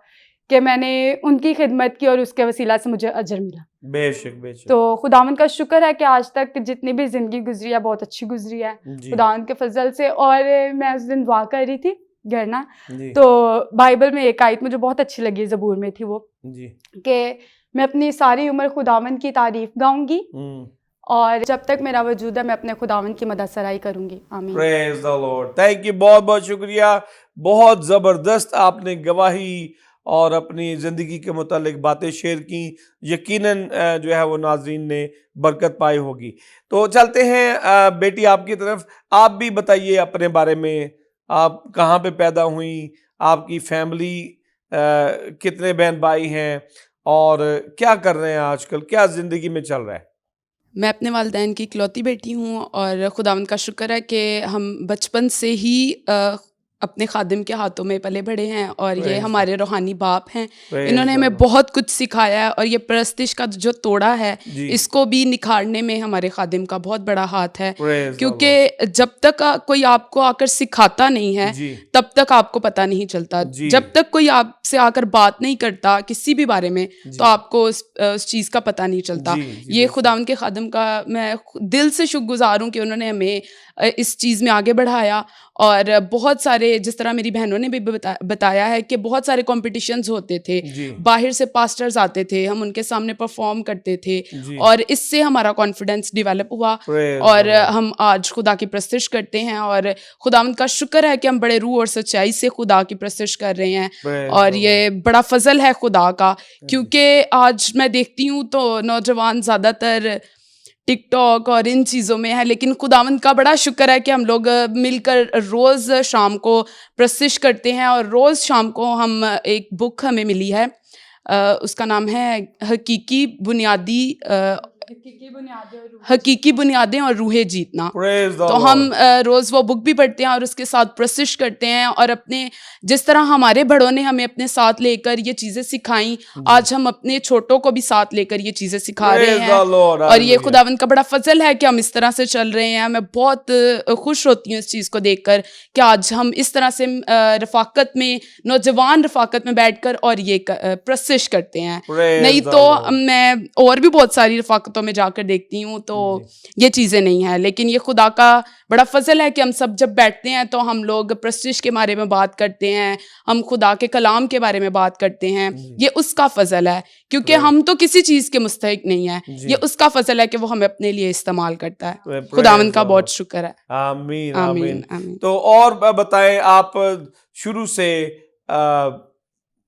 F: कि मैंने उनकी खिदमत की और उसके वसीला से मुझे अजर मिला।
B: बेशक बेशक।
F: तो खुदावंद का शुक्र है कि आज तक जितनी भी ज़िंदगी गुजरी है बहुत अच्छी गुजरी है
B: जी
F: खुदावंद के फजल से। और मैं उस दिन दुआ कर रही थी घर ना,
B: जी
F: तो बाइबल में एक आयत मुझे बहुत अच्छी लगी, ज़बूर में थी वो,
B: जी।
F: कि मैं अपनी सारी उम्र खुदावंद की तारीफ गाऊंगी और जब तक मेरा वजूद है मैं अपने खुदावंद की मदद सराई करूंगी। आमीन।
B: Praise the Lord. Thank you, बहुत बहुत शुक्रिया। बहुत ज़बरदस्त आपने गवाही और अपनी ज़िंदगी के मुतालिक बातें शेयर की। यकीनन जो है वो नाज़रीन ने बरकत पाई होगी। तो चलते हैं बेटी आपकी तरफ। आप भी बताइए अपने बारे में, आप कहाँ पे पैदा हुई, आपकी फैमिली कितने बहन भाई हैं और क्या कर रहे हैं आजकल, क्या ज़िंदगी में चल रहा है?
G: मैं अपने वालिदैन की इकलौती बेटी हूँ और खुदावंद का शुक्र है कि हम बचपन से ही अपने खादिम के हाथों में पले बढ़े हैं और ये
B: Praise the-
G: हमारे रूहानी बाप हैं।
B: Praise
G: इन्होंने
B: the
G: हमें
B: Lord.
G: बहुत कुछ सिखाया है और ये परस्तिश का जो तोड़ा है
B: जी
G: इसको भी निखारने में हमारे खादिम का बहुत बड़ा हाथ है,
B: Praise the Lord.
G: क्योंकि जब तक कोई आपको आकर सिखाता नहीं है
B: जी
G: तब तक आपको पता नहीं चलता।
B: जी।
G: जब तक कोई आपसे आकर बात नहीं करता किसी भी बारे में
B: जी
G: तो आपको उस चीज़ का पता नहीं चलता।
B: जी जी
G: ये
B: बेशक।
G: खुदावंद के खादिम का मैं दिल से शुक्रगुजार हूँ कि उन्होंने हमें इस चीज़ में आगे बढ़ाया। और बहुत सारे, जिस तरह मेरी बहनों ने भी बताया है कि बहुत सारे कॉम्पिटिशन्स होते थे,
B: जी
G: बाहर से पास्टर्स आते थे, हम उनके सामने परफॉर्म करते थे
B: जी
G: और इससे हमारा कॉन्फिडेंस डेवलप हुआ
B: Praise
G: और
B: the Lord.
G: हम आज खुदा की प्रस्तिश करते हैं और खुदावंद का शुक्र है कि हम बड़े रूह और सच्चाई से खुदा की प्रस्तिश कर रहे हैं।
B: Praise
G: और
B: the
G: ये
B: Lord.
G: बड़ा फजल है खुदा का, क्योंकि आज मैं देखती हूँ तो नौजवान ज़्यादातर टिकटॉक और इन चीज़ों में है, लेकिन खुदावंद का बड़ा शुक्र है कि हम लोग मिलकर रोज़ शाम को प्रस्तिश करते हैं और रोज़ शाम को हम एक बुक हमें मिली है, उसका नाम है हकीकी बुनियादें और रूहें जीतना।
B: Praise the
G: तो
B: Lord.
G: हम रोज़ वो बुक भी पढ़ते हैं और उसके साथ प्रशिश करते हैं और अपने, जिस तरह हमारे बड़ों ने हमें अपने साथ लेकर ये चीज़ें सिखाई, आज हम अपने छोटों को भी साथ लेकर ये चीज़ें सिखा रहे
B: Praise
G: हैं।
B: the Lord.
G: और ये
B: Hallelujah.
G: खुदावंद का बड़ा फजल है कि हम इस तरह से चल रहे हैं। मैं बहुत खुश होती हूँ इस चीज़ को देखकर कि आज हम इस तरह से रफ़ाकत में, नौजवान रफ़ाकत में बैठकर और ये प्रशिश करते हैं।
B: Praise
G: नहीं
B: the
G: तो
B: Lord.
G: मैं और भी बहुत सारी रफ़ाकतों में जाकर देखती हूँ तो
B: जी
G: ये चीज़ें नहीं है, लेकिन ये खुदा का बड़ा फजल है कि हम सब जब बैठते हैं तो हम लोग प्रस्तिश के बारे में बात करते हैं, हम खुदा के कलाम के बारे में बात करते हैं। ये उसका फजल है, क्योंकि
B: Praise-
G: हम तो किसी चीज़ के मुस्तहिक नहीं है।
B: जी।
G: ये उसका फजल है कि वो हमें अपने लिए इस्तेमाल करता है।
B: Praise
G: खुदावंद का
B: the
G: बहुत
B: Lord.
G: शुक्र है।
B: आमीन
G: आमीन
B: आमीन।
G: आमीन।
B: तो और बताएं, आप शुरू से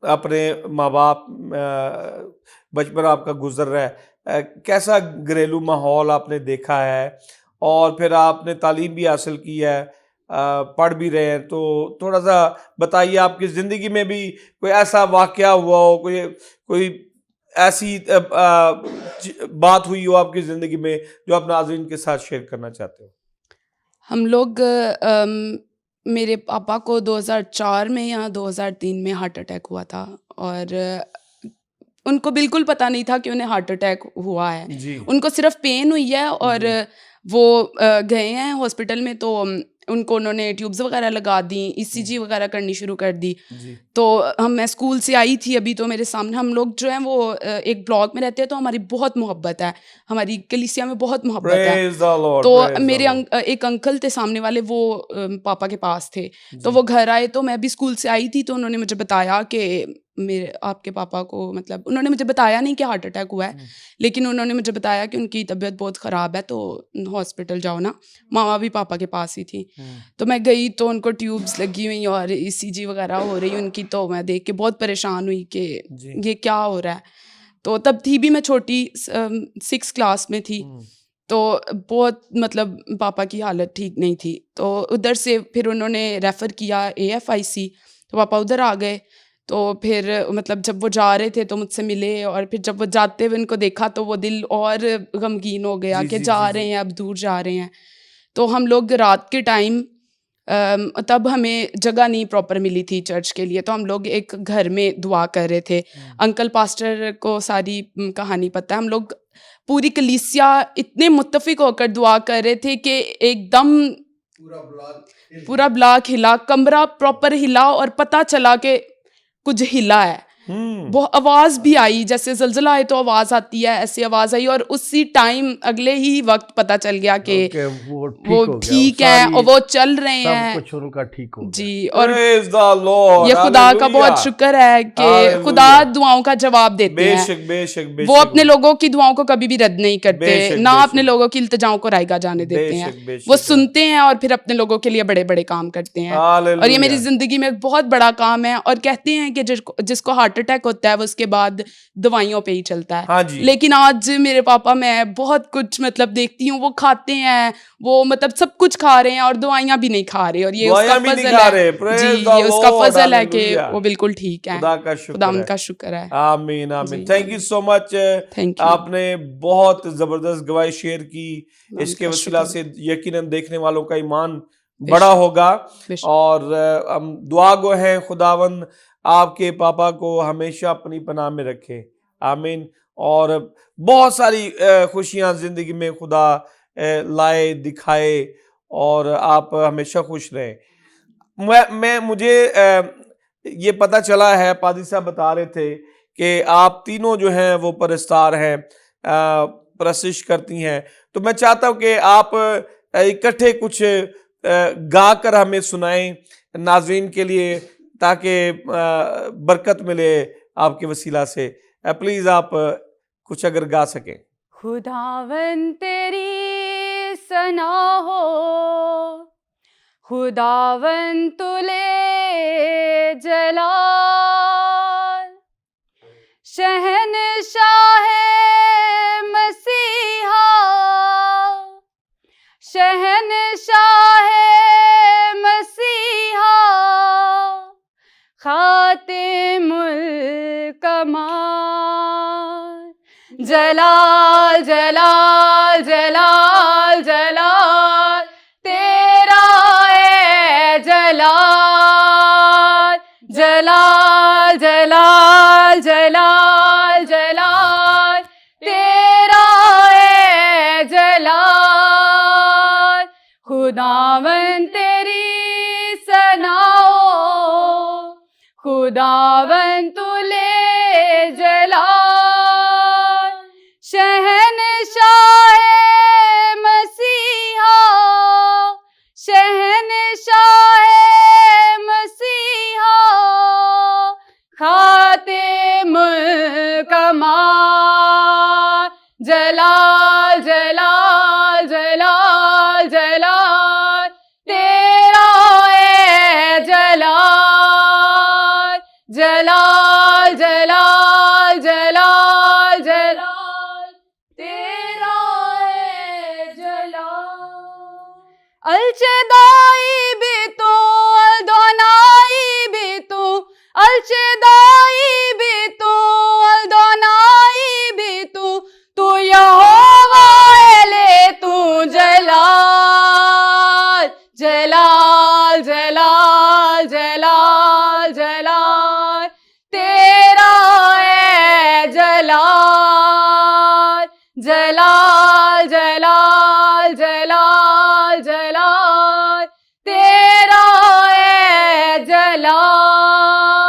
B: अपने माँ बाप, बचपन आपका गुजर रहा है, कैसा घरेलू माहौल आपने देखा है और फिर आपने तालीम भी हासिल की है, पढ़ भी रहे हैं, तो थोड़ा सा बताइए आपकी ज़िंदगी में भी कोई ऐसा वाक़या हुआ हो, कोई ऐसी बात हुई हो आपकी ज़िंदगी में जो आप नाज़रीन के साथ शेयर करना चाहते हो?
G: हम लोग मेरे पापा को 2004 में या 2003 में हार्ट अटैक हुआ था और उनको बिल्कुल पता नहीं था कि उन्हें हार्ट अटैक हुआ है।
B: जी
G: उनको सिर्फ पेन हुई है और वो गए हैं हॉस्पिटल में, तो उनको उन्होंने ट्यूब्स वगैरह लगा दी, ईसीजी वगैरह करनी शुरू कर दी।
B: जी
G: तो मैं स्कूल से आई थी अभी, तो मेरे सामने हम लोग जो हैं वो एक ब्लॉक में रहते हैं, तो हमारी बहुत मोहब्बत है, हमारी कलीसिया में बहुत मोहब्बत है।
B: Praise the Lord,
G: तो
B: praise the
G: मेरे
B: Lord.
G: एक अंकल थे सामने वाले, वो पापा के पास थे, तो
B: जी।
G: वो घर आए, तो मैं भी स्कूल से आई थी, तो उन्होंने मुझे बताया कि मेरे आपके पापा को, मतलब उन्होंने मुझे बताया नहीं कि हार्ट अटैक हुआ है, लेकिन उन्होंने मुझे बताया कि उनकी तबीयत बहुत ख़राब है, तो हॉस्पिटल जाओ ना। मामा भी पापा के पास ही थी, तो मैं गई, तो उनको ट्यूब्स लगी हुई और ईसीजी वगैरह हो रही उनकी, तो मैं देख के बहुत परेशान हुई कि
B: जी।
G: ये क्या हो रहा है। तो तब थी भी मैं छोटी, 6 क्लास में थी, तो बहुत, मतलब पापा की हालत ठीक नहीं थी। तो उधर से फिर उन्होंने रेफ़र किया AFIC, तो पापा उधर आ गए। तो फिर मतलब जब वो जा रहे थे तो मुझसे मिले, और फिर जब वो जाते हुए उनको देखा तो वो दिल और गमगीन हो गया
B: जी,
G: कि
B: जी,
G: जा
B: जी,
G: रहे
B: जी।
G: हैं, अब दूर जा रहे हैं। तो हम लोग रात के टाइम, तब हमें जगह नहीं प्रॉपर मिली थी चर्च के लिए, तो हम लोग एक घर में दुआ कर रहे थे। अंकल पास्टर को सारी कहानी पता है। हम लोग पूरी कलीसिया इतने मुत्तफिक होकर दुआ कर रहे थे कि एकदम पूरा ब्लॉक हिला, कमरा प्रॉपर हिला और पता चला कि कुछ हिला है।
B: हम्म।
G: आवाज़ भी आई, जैसे ज़लज़ला आए तो आवाज़ आती है, ऐसी आवाज़ आई और उसी टाइम अगले ही वक्त पता चल गया कि
C: ओके, वो
G: वो
C: ठीक हो गया,
G: ठीक हैं और वो चल रहे
C: सब
G: हैं।
C: कुछ उनका ठीक हो गया।
G: जी, और
B: Praise the Lord,
G: ये खुदा का बहुत
B: hallelujah,
G: शुक्र है कि खुदा
B: hallelujah।
G: दुआओं का जवाब देते हैं।
B: बेशक बेशक
G: वो
B: बेशक
G: अपने लोगों की दुआओं को कभी भी रद्द नहीं करते,
B: बेशक
G: ना अपने
B: बेशक
G: लोगों की इल्तिजाओं को रायगा जाने देते हैं।
B: बेशक बेशक
G: वो सुनते हैं और फिर अपने लोगों के लिए बड़े बड़े काम करते हैं। और ये मेरी
B: हालेलुया।
G: ज़िंदगी में एक बहुत बड़ा काम है। और कहते हैं कि जिसको हार्ट अटैक होता है वो उसके बाद दवाइयों पे ही चलता है।
B: हाँ जी।
G: लेकिन आज मेरे पापा, मैं बहुत कुछ मतलब देखती हूँ, वो खाते हैं, वो मतलब सब कुछ खा रहे हैं और दवाइयाँ भी नहीं खा रहे, और ये उसका
B: दुआएं भी नहीं
G: फजल
B: खा
G: है।
B: रहे।
G: जी,
B: प्रेज द
G: ये उसका
B: लॉर्ड,
G: फजल है कि
B: हालेलुया।
G: वो बिल्कुल ठीक है।
B: खुदा का
G: खुदा
B: शुक्र है।
G: उनका शुक्र है।
B: आमीन आमीन।
G: जी,
B: thank you so much.
G: Thank you.
B: आपने बहुत जबरदस्त गवाही शेयर की।
G: खुदा
B: इसके
G: उनका
B: वसीला
G: शुक्र है।
B: से यकीनन देखने वालों का ईमान बड़ा
G: बेशक
B: होगा।
G: बेशक।
B: और हम दुआ गो हैं खुदावन आपके पापा को हमेशा अपनी पनाह में रखे। आमीन। और बहुत सारी खुशियां जिंदगी में खुदा लाए, दिखाए, और आप हमेशा खुश रहें। मैं मुझे ये पता चला है, पादी साहब बता रहे थे कि आप तीनों जो हैं वो परस्तार हैं, प्रशिश करती हैं। तो मैं चाहता हूं कि आप इकट्ठे कुछ गा कर हमें सुनाएं नाज़रीन के लिए, ताकि बरकत मिले आपके वसीला से। प्लीज आप कुछ अगर गा सकें।
F: खुदावन तेरी सना हो, खुदावन तुले जलाल, शहनशाह मसीहा, शहनशाह मसीहा, खातिमुल कमाल, जलाल जलाल जलाल जलाल तेरा है जलाल, जलाल जलाल जलाल जलाल तेरा है जलाल, खुदावन तेरी सनाओ, खुदावन तुले जलाल, शहनशाह मसीहा, शहनशाह मसीहा, खातिमुल कमाल, जलाल जलाल जलाल जलाल तेरा है जलाल, जलाल जलाल जलाल जलाल तेरा है जलाल, अलचदाई भी तू, अल्दोनाई भी तू, अलचदाई भी तू, अल्दोनाई भी तू, तू यहोवा एले तू जलाल, जलाल जलाल जलाल जलाल तेरा है जलाल, जलाल जलाल जलाल जलाल तेरा है जलाल,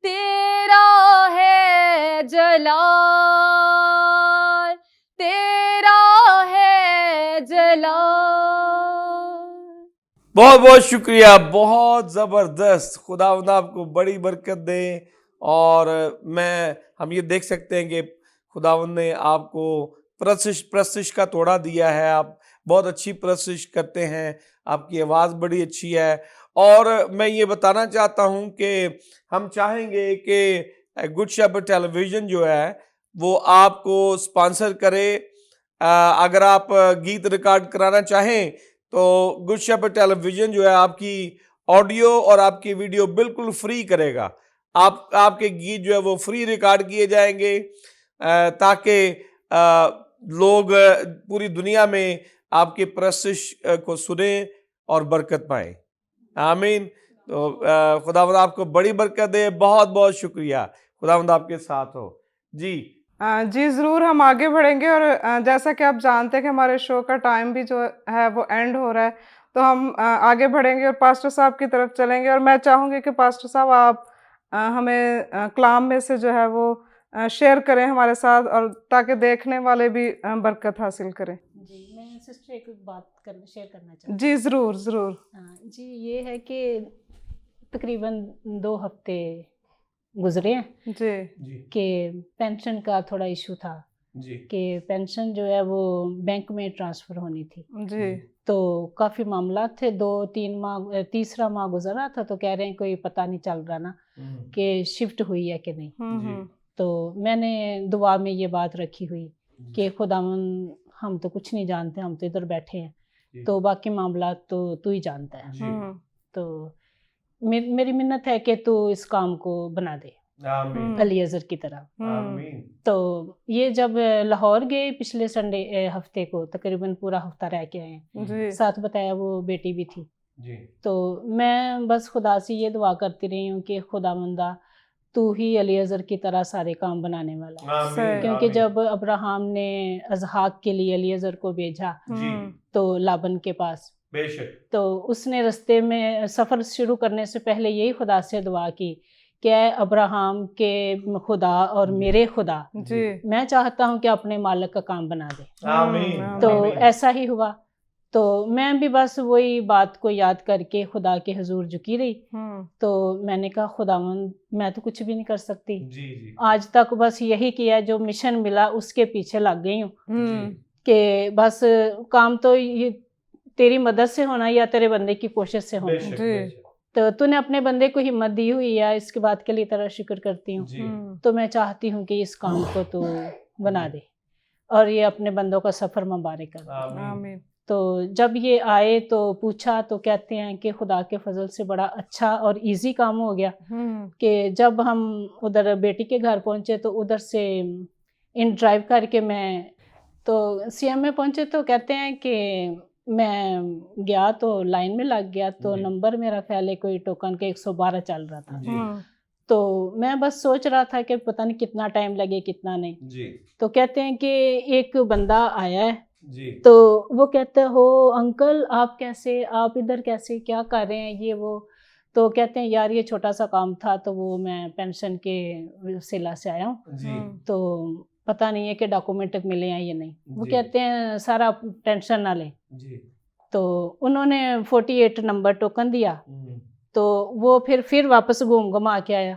F: तेरा है जलाल, तेरा है जलाल।
B: बहुत बहुत शुक्रिया, बहुत ज़बरदस्त। खुदावंद आपको बड़ी बरकत दे। और हम ये देख सकते हैं कि खुदावंद ने आपको प्रशिश का तोड़ा दिया है। आप बहुत अच्छी प्रशिश करते हैं, आपकी आवाज़ बड़ी अच्छी है। और मैं ये बताना चाहता हूँ कि हम चाहेंगे कि गुड शेपर्ड टेलीविज़न जो है वो आपको स्पॉन्सर करे। अगर आप गीत रिकॉर्ड कराना चाहें तो गुड शेपर्ड टेलीविज़न जो है आपकी ऑडियो और आपकी वीडियो बिल्कुल फ्री करेगा। आपके गीत जो है वो फ्री रिकॉर्ड किए जाएंगे, ताकि लोग पूरी दुनिया में आपके प्रशिश को सुने और बरकत पाएं। आमीन। तो खुदावंद आपको बड़ी बरकत दे। बहुत बहुत शुक्रिया। खुदावंद आपके साथ हो। जी
A: जी ज़रूर, हम आगे बढ़ेंगे। और जैसा कि आप जानते हैं कि हमारे शो का टाइम भी जो है वो एंड हो रहा है, तो हम आगे बढ़ेंगे और पास्टर साहब की तरफ चलेंगे। और मैं चाहूँगी कि पास्टर साहब आप हमें कलाम में से जो है वो शेयर करें हमारे साथ, और ताकि देखने वाले भी बरकत हासिल करें।
D: जी, मैं सिस्टर एक बात शेयर करना चाहती हूँ।
A: जी ज़रूर ज़रूर।
D: जी, ये है कि तकरीबन 2 हफ्ते गुजरे हैं
A: जी
B: जी
D: कि पेंशन का थोड़ा इशू था
B: जी
D: कि पेंशन जो है वो बैंक में ट्रांसफ़र होनी थी।
A: जी
D: तो काफ़ी मामला थे, 2-3 माह, तीसरा माह गुजर रहा था, तो कह रहे हैं कोई पता नहीं चल रहा ना कि शिफ्ट हुई है कि नहीं।
B: जी
D: तो मैंने दुआ में ये बात रखी हुई कि खुदावन, हम तो कुछ नहीं जानते, हम तो इधर बैठे
B: जी।
D: हैं, तो बाकी मामला तो तू ही जानता है।
B: जी
D: तो मेरी मिन्नत है कि तू इस काम को बना दे
B: आमीन
D: अलीअज़र की तरह।
B: आमीन
D: तो ये जब लाहौर गए पिछले संडे हफ्ते को, तकरीबन पूरा हफ्ता रह के आए हैं।
A: जी
D: साथ बताया वो बेटी भी थी।
B: जी
D: तो मैं बस खुदा से ये दुआ करती रही हूँ कि खुदावंदा तू ही अलीअज़र की तरह सारे काम बनाने वाला है।
B: आमीन
D: क्योंकि
B: आमीन।
D: जब अब्राहम ने इसहाक के लिए अलीअज़र को भेजा
B: जी
D: तो लाबन के पास,
B: बेशक
D: तो उसने रास्ते में सफ़र शुरू करने से पहले यही खुदा से दुआ की कि ऐ अब्राहम के खुदा और मेरे खुदा,
A: जी
D: मैं चाहता हूँ कि अपने मालिक का काम बना दे।
B: आमीन
D: तो
B: आमीन।
D: ऐसा ही हुआ। तो मैं भी बस वही बात को याद करके खुदा के हुजूर झुकी रही। तो मैंने कहा खुदावंद, मैं तो कुछ भी नहीं कर सकती,
B: जी जी
D: आज तक बस यही किया, जो मिशन मिला उसके पीछे लग गई हूँ
B: जी
D: कि बस काम तो ये तेरी मदद से होना या तेरे बंदे की कोशिश से होना।
B: बेशक
A: जी।
B: बेशक।
D: तो तूने अपने बंदे को हिम्मत दी हुई है, इसके बात के लिए तेरा शुक्र करती हूँ।
B: जी
D: तो मैं चाहती हूँ कि इस काम को तू बना दे और ये अपने बंदों का सफ़र मुबारक कर दे।
B: आमीन
A: आमीन।
D: तो जब ये आए तो पूछा, तो कहते हैं कि खुदा के फजल से बड़ा अच्छा और इजी काम हो गया कि जब हम उधर बेटी के घर पहुंचे तो उधर से इन ड्राइव करके मैं तो सीएम में पहुंचे, तो कहते हैं कि मैं गया तो लाइन में लग गया, तो
B: जी।
D: नंबर मेरा ख्याल है कोई टोकन के 112 चल रहा था।
B: जी
D: तो मैं बस सोच रहा था कि पता नहीं कितना टाइम लगे कितना नहीं।
B: जी
D: तो कहते हैं कि एक बंदा आया है,
B: जी
D: तो वो कहते हो अंकल आप कैसे, आप इधर कैसे, क्या कर रहे हैं, ये वो। तो कहते हैं यार ये छोटा सा काम था, तो वो मैं पेंशन के सिला से आया हूँ,
B: जी
D: तो पता नहीं है कि डॉक्यूमेंट मिले हैं या नहीं। वो
B: जी।
D: कहते हैं सर आप टेंशन ना लें।
B: जी
D: तो उन्होंने 48 नंबर टोकन दिया,
B: हम्म,
D: तो वो फिर वापस घूम घुमा के आया।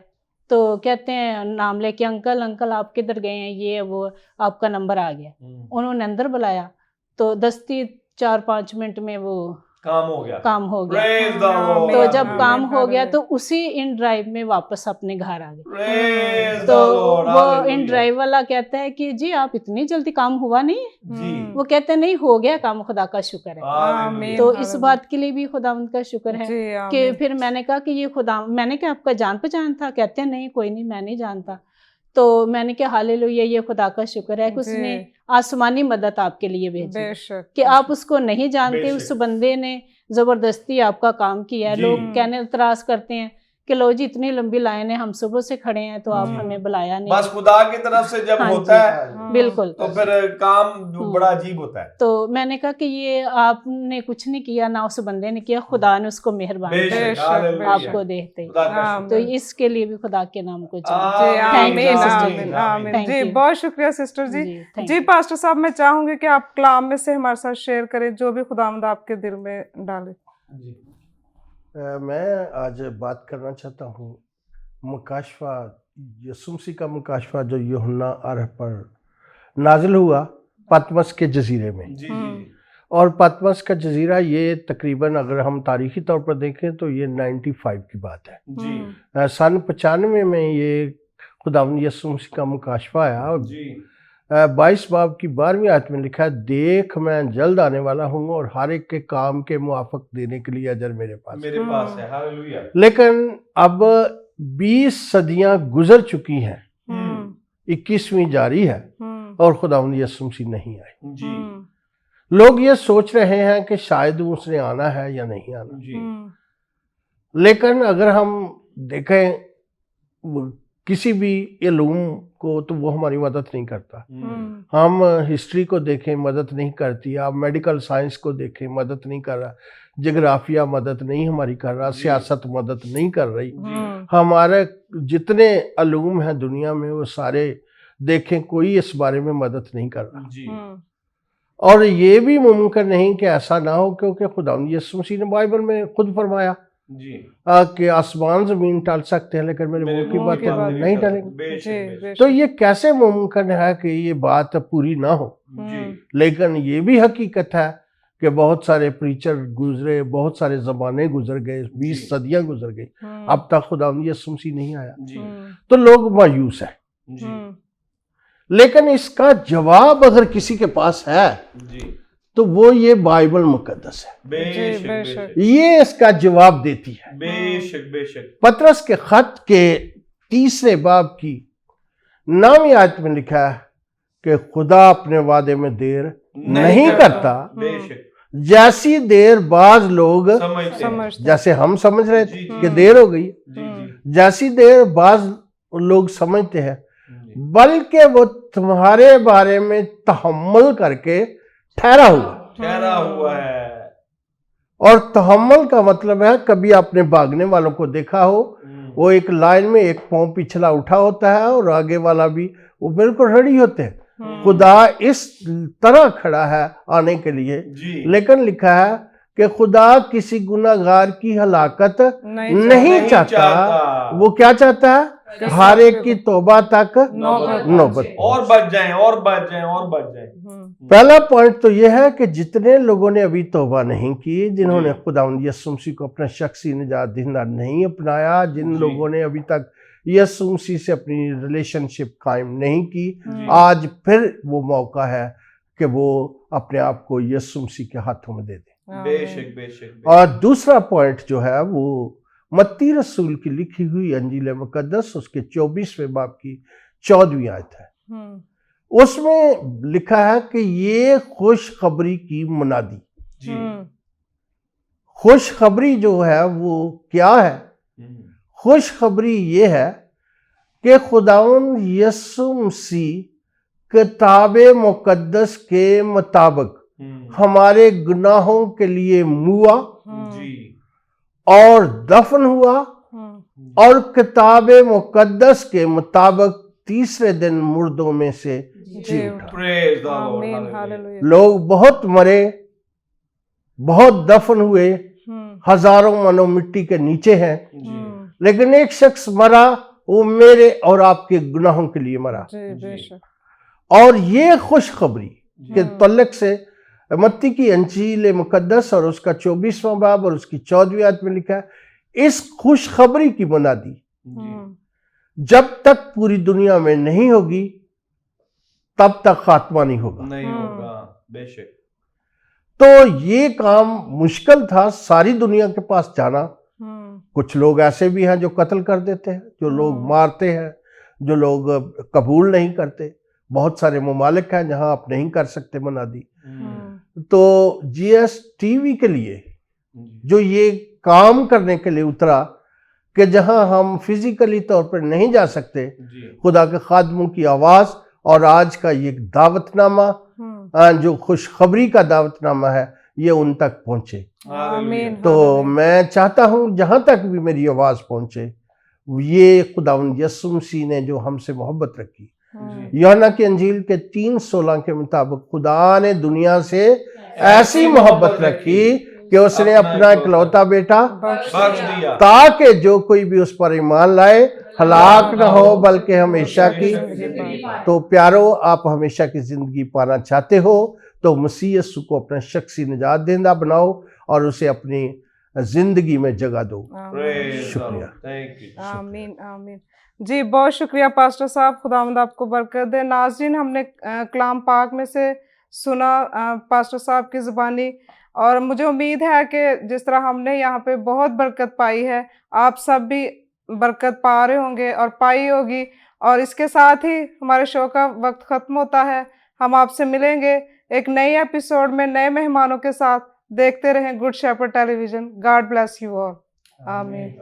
D: तो कहते हैं नाम लेके अंकल अंकल आप किधर गए हैं, ये वो, आपका नंबर आ गया। उन्होंने अंदर बुलाया, तो 4-5 मिनट में वो
B: काम हो गया।
D: काम हो गया।
B: Praise the Lord.
D: तो जब
A: आमीन,
D: काम हो गया
A: हालेलुया।
D: तो उसी इन ड्राइव में वापस अपने घर आ गए।
B: Praise
D: तो
B: the Lord.
D: वो इन
B: Hallelujah.
D: ड्राइव वाला कहता है कि जी आप इतनी जल्दी काम हुआ नहीं है?
B: जी
D: वो कहते हैं नहीं हो गया काम, खुदा का शुक्र है।
B: Hallelujah.
D: तो
A: हालेलुया।
D: इस बात के लिए भी खुदावंद का शुक्र है
A: जी
D: कि
A: आमीन।
D: फिर मैंने कहा कि ये खुदा, मैंने कहा आपका जान पहचान था? कहते हैं नहीं कोई नहीं, मैं नहीं जानता। तो मैंने कहा हालेलुया, ये खुदा का शुक्र है कि उसने
A: जी
D: आसमानी मदद आपके लिए भेजी है।
A: बेशक
D: कि आप उसको नहीं जानते, उस
B: बेशक।
D: बंदे ने ज़बरदस्ती आपका काम किया है।
B: जी।
D: लोग कहने इतराज़ करते हैं कि लो जी इतनी लंबी लाइन है, हम सुबह से खड़े हैं तो आप
B: जी।
D: हमें बुलाया नहीं।
B: बस खुदा की तरफ से जब
D: हाँ
B: होता
D: जी,
B: है
D: बिल्कुल।
B: तो फिर काम बड़ा अजीब होता है।
D: तो मैंने कहा कि ये आपने कुछ नहीं किया, ना उस बंदे ने किया, खुदा ने उसको मेहरबान
B: बेशक,
A: बेशक,
B: हालेलुया।
D: आपको देखते ही।
B: खुदा का
A: आमीन।
D: तो
B: शुक्र।
D: इसके लिए भी खुदा के नाम को
A: जी
D: चाहिए।
B: आमीन,
A: आमीन
D: सिस्टर
A: आमीन
D: जी।
A: आमीन।
D: Thank
A: जी
D: you।
A: बहुत शुक्रिया सिस्टर जी।
D: जी, thank
A: जी
D: you।
A: पास्टर साहब, मैं चाहूंगी कि आप कलाम में से हमारे साथ शेयर करें जो भी खुदावंद आपके दिल में डाले।
B: जी
C: मैं आज बात करना चाहता हूँ मुकाशवा, यीशु मसीह का मुकाशवा जो यूहन्ना आरह पर नाजिल हुआ पतमस के जजीरे में।
B: जी जी
C: और पतमस का जजीरा ये तकरीबन अगर हम तारीखी तौर पर देखें तो ये 95 की बात है।
B: जी
C: सन 95 में ये खुदावंद यीशु मसीह का मुकाशवा आया। और
B: जी
C: 22 बाब की 12वीं आयत में लिखा है, देख मैं जल्द आने वाला हूँ और हर एक के काम के मुआफक देने के लिए अजर मेरे पास है।
B: मेरे पास है। हालेलुया।
C: लेकिन अब 20 सदियां गुजर चुकी हैं, 21वीं जारी है और खुदावंद यीशु मसीह नहीं आए।
B: जी
C: लोग ये सोच रहे हैं कि शायद उसने आना है या नहीं आना।
B: जी
C: लेकिन अगर हम देखें किसी भी इल्म को तो वो हमारी मदद नहीं करता। हम हिस्ट्री को देखें मदद नहीं करती, आप मेडिकल साइंस को देखें मदद नहीं कर रहा, जोग्राफिया मदद नहीं हमारी कर रहा,
B: जी।
C: सियासत मदद नहीं कर रही।
B: जी
C: हमारे जितने अलूम हैं दुनिया में वो सारे देखें, कोई इस बारे में मदद नहीं कर रहा।
B: जी
C: और ये भी मुमकिन नहीं कि ऐसा ना हो, क्योंकि खुदा यीशु मसीह ने बाइबल में खुद फरमाया
B: जी
C: कि आसमान जमीन टल सकते हैं लेकिन मेरे मुंह की
A: मुंह की
C: बातें
A: बात
C: नहीं टलेंगी।
B: बेशक
A: जी
B: बेशक
C: तो ये कैसे मुमकिन है कि ये बात पूरी ना हो?
B: जी
C: लेकिन ये भी हकीकत है कि बहुत सारे प्रीचर गुजरे, बहुत सारे ज़माने गुजर गए, 20
B: जी।
C: सदियां गुजर गई, अब तक खुदा यीशु मसीह नहीं आया।
B: जी
C: तो लोग मायूस हैं।
B: जी
C: लेकिन इसका जवाब अगर किसी के पास है
B: जी
C: तो वो ये बाइबल मुकद्दस है,
B: बेशक
A: बेशक।
B: बेशक
C: ये इसका जवाब देती है।
B: बेशक बेशक
C: पतरस के खत के 3 बाब की 9वीं आयत में लिखा है कि खुदा अपने वादे में देर नहीं करता,
B: बेशक
C: जैसी देर बाज लोग
B: समझते हैं।
A: समझते
C: जैसे हम समझ रहे थे
B: जी,
C: कि
B: जी।
C: देर हो गई,
B: जी जी
C: जैसी देर बाज लोग समझते हैं,
B: जी।
C: बल्कि वो तुम्हारे बारे में तहम्मुल करके ठहरा हुआ।
B: ठहरा हुआ है।
C: और तहम्मुल का मतलब है, कभी आपने भागने वालों को देखा हो, वो एक लाइन में एक पांव पिछला उठा होता है और आगे वाला भी वो बिल्कुल रेडी होते हैं। खुदा इस तरह खड़ा है आने के लिए,
B: जी
C: लेकिन लिखा है कि खुदा किसी गुनाहगार की हलाकत
A: नहीं
C: नहीं चाहता। वो क्या चाहता है? हर एक की तौबा तक नौबत।
B: और बच जाएं और बच जाएं और बच जाएं।
C: पहला पॉइंट तो यह है कि जितने लोगों ने अभी तौबा नहीं की, जिन्होंने
B: जी।
C: खुदावंद यीशु मसीह को अपना शख्सी निजात दहिंदा नहीं अपनाया, जिन
B: जी।
C: लोगों ने अभी तक यीशु मसीह से अपनी रिलेशनशिप कायम नहीं की,
B: जी।
C: आज फिर वो मौका है कि वो अपने आप को यीशु मसीह के हाथों में दे दे।
B: बेशक बेशक
C: और दूसरा पॉइंट जो है वो मत्ती रसूल की लिखी हुई अंजील मुकद्दस उसके 24वें बाब की 14वीं आयत है। उसमें लिखा है कि ये खुशखबरी की मुनादी।
B: जी
C: खुशखबरी जो है वो क्या है? खुशखबरी ये है कि खुदावंद यीशु मसीह किताब मुकद्दस के मुताबिक हमारे गुनाहों के लिए मुआ
B: जी
C: और दफन हुआ और किताब मुकद्दस के मुताबिक तीसरे दिन मुर्दों में से जी उठा।
B: प्रेज द
A: आमीन
B: लॉर्ड।
A: हालेलुया।
C: लोग बहुत मरे, बहुत दफन हुए, हजारों मानो मिट्टी के नीचे हैं, लेकिन एक शख्स मरा, वो मेरे और आपके गुनाहों के लिए मरा।
A: जी बेशक।
C: और ये खुशखबरी के तल्लक से मत्ती की अंजील मुकद्दस और उसका 24वां बाब और उसकी 14वीं आयत में लिखा है, इस खुशखबरी की मुनादी जब तक पूरी दुनिया में नहीं होगी तब तक खात्मा नहीं होगा।
B: नहीं होगा। बेशक
C: तो ये काम मुश्किल था सारी दुनिया के पास जाना। कुछ लोग ऐसे भी हैं जो कत्ल कर देते हैं, जो लोग मारते हैं, जो लोग कबूल नहीं करते। बहुत सारे ममालिक हैं जहां आप नहीं कर सकते मुनादी। तो जीएस टीवी के लिए जो ये काम करने के लिए उतरा कि जहां हम फिजिकली तौर पर नहीं जा सकते, खुदा के खादमों की आवाज़ और आज का ये दावतनामा जो खुशखबरी का दावतनामा है ये उन तक पहुंचे।
A: आमीन
C: तो मैं चाहता हूं जहां तक भी मेरी आवाज़ पहुंचे, ये खुदावंद यीशु मसीह ने जो हमसे मोहब्बत रखी, यूहन्ना की अंजील के 3:16 के मुताबिक खुदा ने दुनिया से ऐसी मोहब्बत रखी कि उसने अपना इकलौता बेटा
B: बख्श दिया
C: ताकि जो कोई भी उस पर ईमान लाए हलाक न हो बल्कि हमेशा की। तो प्यारो, आप हमेशा की जिंदगी पाना चाहते हो तो मसीह यीशु को अपना शख्सी निजात देंदा बनाओ और उसे अपनी जिंदगी में जगह दो। शुक्रिया।
B: Thank you.
A: आमीन आमीन। जी बहुत शुक्रिया पास्टर साहब, खुदावंद आपको बरकत दे। नाज़रीन, हमने कलाम पाक में से सुना पास्टर साहब की ज़ुबानी, और मुझे उम्मीद है कि जिस तरह हमने यहाँ पे बहुत बरकत पाई है, आप सब भी बरकत पा रहे होंगे और पाई होगी। और इसके साथ ही हमारे शो का वक्त ख़त्म होता है। हम आपसे मिलेंगे एक नई एपिसोड में नए मेहमानों के साथ। देखते रहें Good Shepherd Television. God bless you all. आमीन।